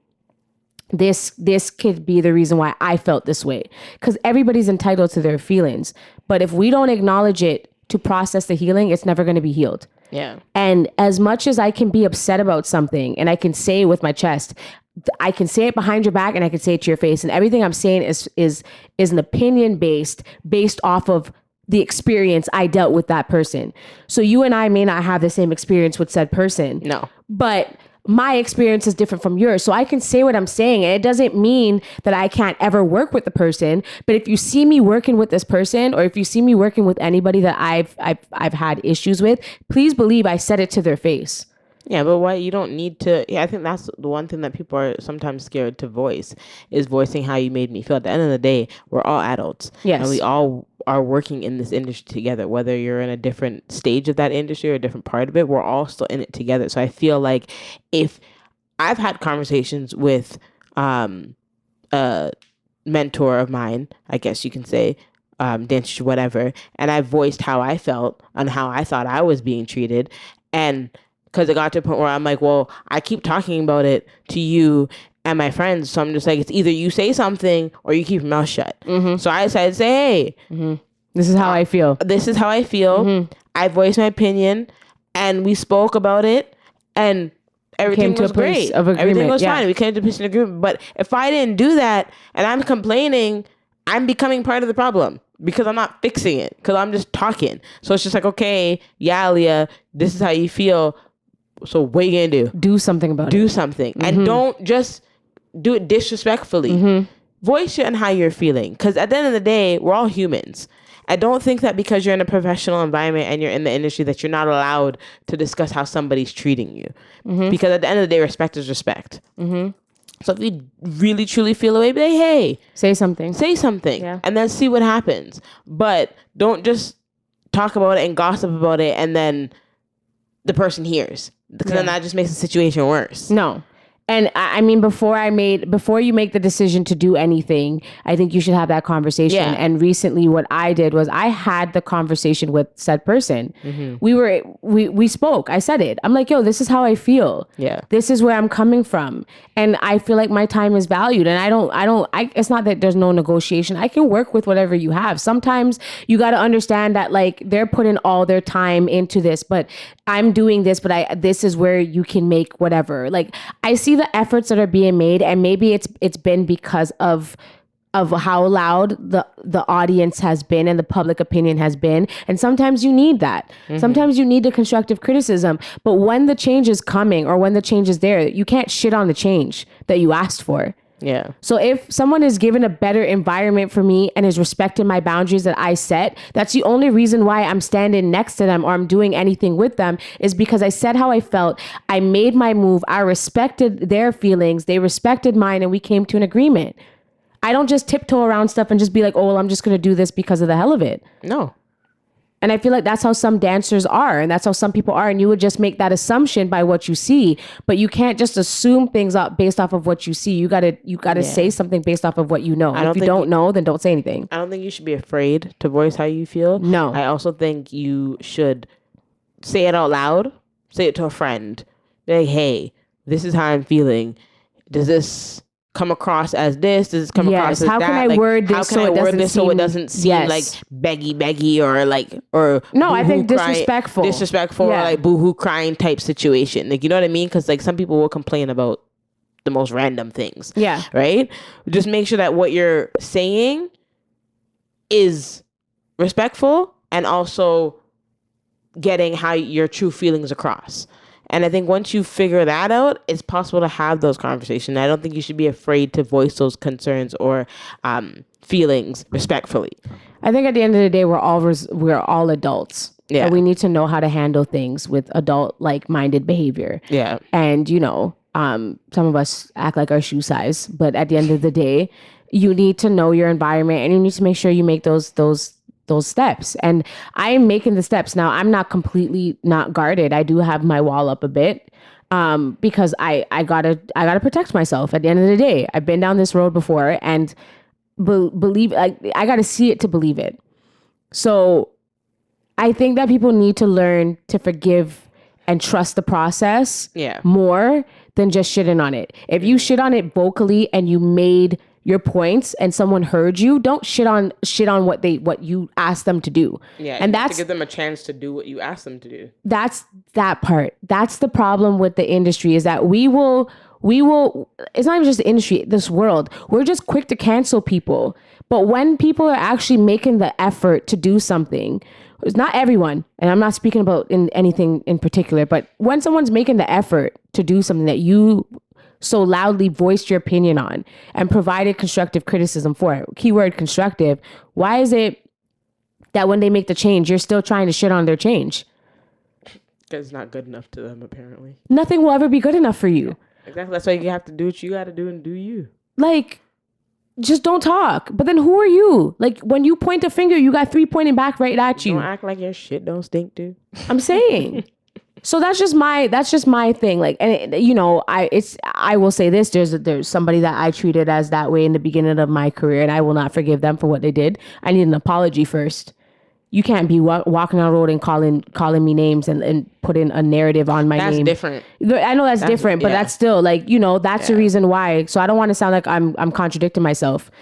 This could be the reason why I felt this way. Because everybody's entitled to their feelings. But if we don't acknowledge it to process the healing, it's never going to be healed. Yeah. And as much as I can be upset about something and I can say it with my chest, I can say it behind your back and I can say it to your face. And everything I'm saying is an opinion based off of the experience I dealt with that person. So you and I may not have the same experience with said person. No. But my experience is different from yours. So I can say what I'm saying. And it doesn't mean that I can't ever work with the person. But if you see me working with this person, or if you see me working with anybody that I've had issues with, please believe I said it to their face. Yeah, but why you don't need to? Yeah, I think that's the one thing that people are sometimes scared to voice, is voicing how you made me feel. At the end of the day, we're all adults. Yes. And we all are working in this industry together. Whether you're in a different stage of that industry or a different part of it, we're all still in it together. So I feel like if I've had conversations with a mentor of mine, I guess you can say, dentistry, whatever, and I voiced how I felt and how I thought I was being treated, and because it got to a point where I'm like, well, I keep talking about it to you and my friends. So I'm just like, it's either you say something or you keep your mouth shut. So I decided to say, hey, this is how I feel. This is how I feel. I voiced my opinion and we spoke about it and everything was great. Everything was fine. We came to a place of agreement. But if I didn't do that and I'm complaining, I'm becoming part of the problem. Because I'm not fixing it. Because I'm just talking. So it's just like, okay, yeah, Leah, this is how you feel. So what are you gonna do? Do something about it. Do something. And don't just do it disrespectfully. Voice it and how you're feeling. Because at the end of the day, we're all humans. I don't think that because you're in a professional environment and you're in the industry that you're not allowed to discuss how somebody's treating you. Because at the end of the day, respect is respect. So if you really truly feel a way, be like, hey, say something. Yeah. And then see what happens. But don't just talk about it and gossip about it and then the person hears. Because then that just makes the situation worse. No. And I mean, before you make the decision to do anything, I think you should have that conversation. Yeah. And recently what I did was I had the conversation with said person. We spoke. I said it. I'm like, yo, this is how I feel. Yeah. This is where I'm coming from. And I feel like my time is valued. And it's not that there's no negotiation. I can work with whatever you have. Sometimes you got to understand that, like, they're putting all their time into this, but I'm doing this, but this is where you can make whatever. Like, I see the efforts that are being made, and maybe it's been because of how loud the audience has been and the public opinion has been. And sometimes you need that. Sometimes you need the constructive criticism. But when the change is coming or when the change is there, you can't shit on the change that you asked for. Yeah. So if someone is given a better environment for me and is respecting my boundaries that I set, that's the only reason why I'm standing next to them or I'm doing anything with them, is because I said how I felt. I made my move. I respected their feelings. They respected mine, and we came to an agreement. I don't just tiptoe around stuff and just be like, oh, well, I'm just going to do this because of the hell of it. No. And I feel like that's how some dancers are, and that's how some people are. And you would just make that assumption by what you see, but you can't just assume things up based off of what you see. You gotta say something based off of what you know. If you don't know, then don't say anything. I don't think you should be afraid to voice how you feel. No. I also think you should say it out loud. Say it to a friend. Be like, hey, this is how I'm feeling. Does this come across as this? Does it come across as how that? can I like, word this how can so I it word doesn't this so it doesn't seem like beggy or no, I think disrespectful yeah. or like boohoo crying type situation. Like, you know what I mean? Because like some people will complain about the most random things. Yeah. Right? Just make sure that what you're saying is respectful and also getting how your true feelings across. And I think once you figure that out, it's possible to have those conversations. I don't think you should be afraid to voice those concerns or feelings respectfully. I think at the end of the day, we're all adults. Yeah. And we need to know how to handle things with adult minded behavior. Yeah. And some of us act like our shoe size, but at the end of the day, you need to know your environment and you need to make sure you make those steps. And I'm making the steps now. I'm not completely not guarded. I do have my wall up a bit because I gotta protect myself. At the end of the day, I've been down this road before, and believe I gotta see it to believe it. So I think that people need to learn to forgive and trust the process more than just shitting on it. If you shit on it vocally and you made your points and someone heard you, don't shit on what you asked them to do. Yeah, and that's to give them a chance to do what you asked them to do. That's that part. That's the problem with the industry, is that we will it's not even just the industry, this world. We're just quick to cancel people. But when people are actually making the effort to do something, it's not everyone, and I'm not speaking about in anything in particular, but when someone's making the effort to do something that you so loudly voiced your opinion on and provided constructive criticism for it, keyword constructive, why is it that when they make the change, you're still trying to shit on their change? Because it's not good enough to them, apparently. Nothing will ever be good enough for you. Exactly. That's why you have to do what you got to do and do you. Just don't talk. But then who are you? When you point a finger, you got 3 pointing back right at you. Don't act like your shit don't stink, dude. I'm saying. So that's just my thing. I will say this, there's somebody that I treated as that way in the beginning of my career, and I will not forgive them for what they did. I need an apology first. You can't be walking on the road and calling me names and putting a narrative on my name. That's different. I know that's different, but that's still that's the reason why. So I don't want to sound like I'm contradicting myself.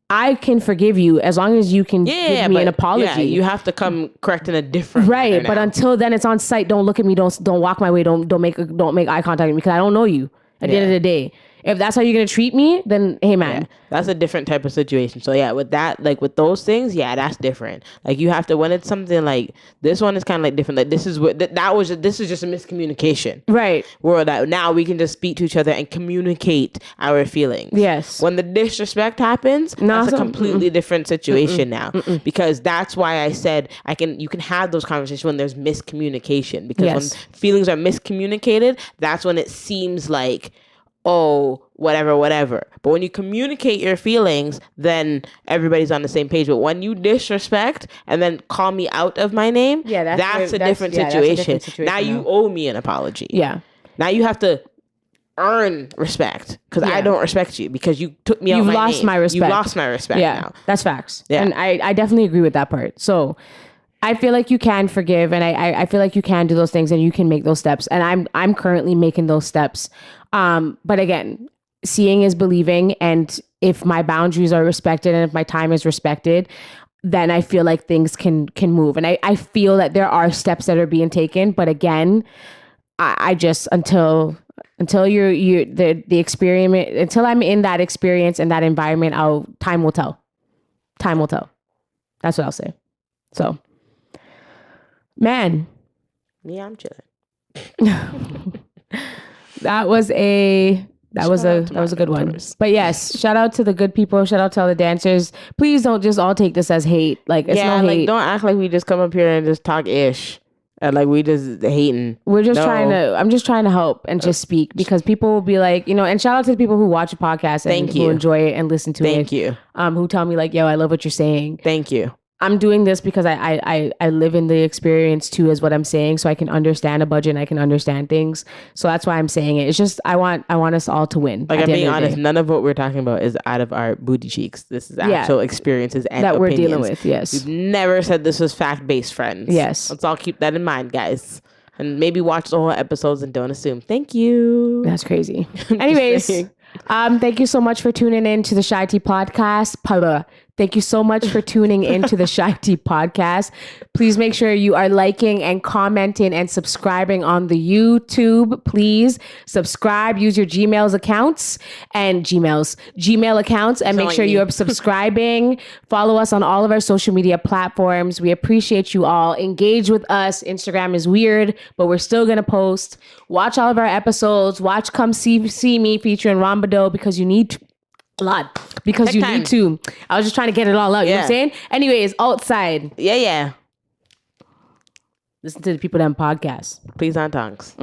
I can forgive you as long as you can give me an apology. Yeah, you have to come correct in a different right. But until then, it's on site. Don't look at me. Don't walk my way. Don't make eye contact with me because I don't know you. At the end of the day, if that's how you're gonna treat me, then hey man, that's a different type of situation. So yeah, with that, with those things, that's different. You have to, when it's something like this one is kind of different. This is what this is just a miscommunication, right? Where that now we can just speak to each other and communicate our feelings. Yes. When the disrespect happens, that's a completely different situation now, because that's why I said you can have those conversations when there's miscommunication, because when feelings are miscommunicated, that's when it seems like, oh, whatever. But when you communicate your feelings, then everybody's on the same page. But when you disrespect and then call me out of my name, that's a different situation. Now you owe me an apology. Yeah. Now you have to earn respect, because I don't respect you because you took me out of my name. You've lost my respect. You've lost my respect now. That's facts. Yeah. And I definitely agree with that part. So I feel like you can forgive, and I feel like you can do those things and you can make those steps. And I'm currently making those steps. But again, seeing is believing. And if my boundaries are respected and if my time is respected, then I feel like things can move. And I feel that there are steps that are being taken. But again, I just, until you're the experiment, until I'm in that experience and that environment, time will tell. Time will tell. That's what I'll say. So, man. Yeah, I'm chilling. That was a good one. But yes, shout out to the good people. Shout out to all the dancers. Please don't just all take this as hate. It's no hate. Don't act like we just come up here and just talk ish. And we just hating. I'm just trying to help and just speak, because people will be like, and shout out to the people who watch a podcast and who enjoy it and listen to it. Thank you. Who tell me yo, I love what you're saying. Thank you. I'm doing this because I live in the experience too, is what I'm saying. So I can understand a budget and I can understand things. So that's why I'm saying it. It's just, I want us all to win. I'm being honest, none of what we're talking about is out of our booty cheeks. This is actual experiences and that opinions we're dealing with. Yes. We've never said this was fact-based, friends. Yes. Let's all keep that in mind, guys. And maybe watch the whole episodes and don't assume. Thank you. That's crazy. Anyways, Thank you so much for tuning in to the CheyTea podcast. Thank you so much for tuning into the CheyTea podcast. Please make sure you are liking and commenting and subscribing on the YouTube. Please subscribe. Use your Gmail accounts and make sure you are subscribing. Follow us on all of our social media platforms. We appreciate you all. Engage with us. Instagram is weird, but we're still gonna post. Watch all of our episodes. Watch Come See Me featuring Rambado because you need to. A lot. Because you need to. I was just trying to get it all out. You know what I'm saying? Anyways, outside. Yeah. Listen to the people that podcast. Please on tongues.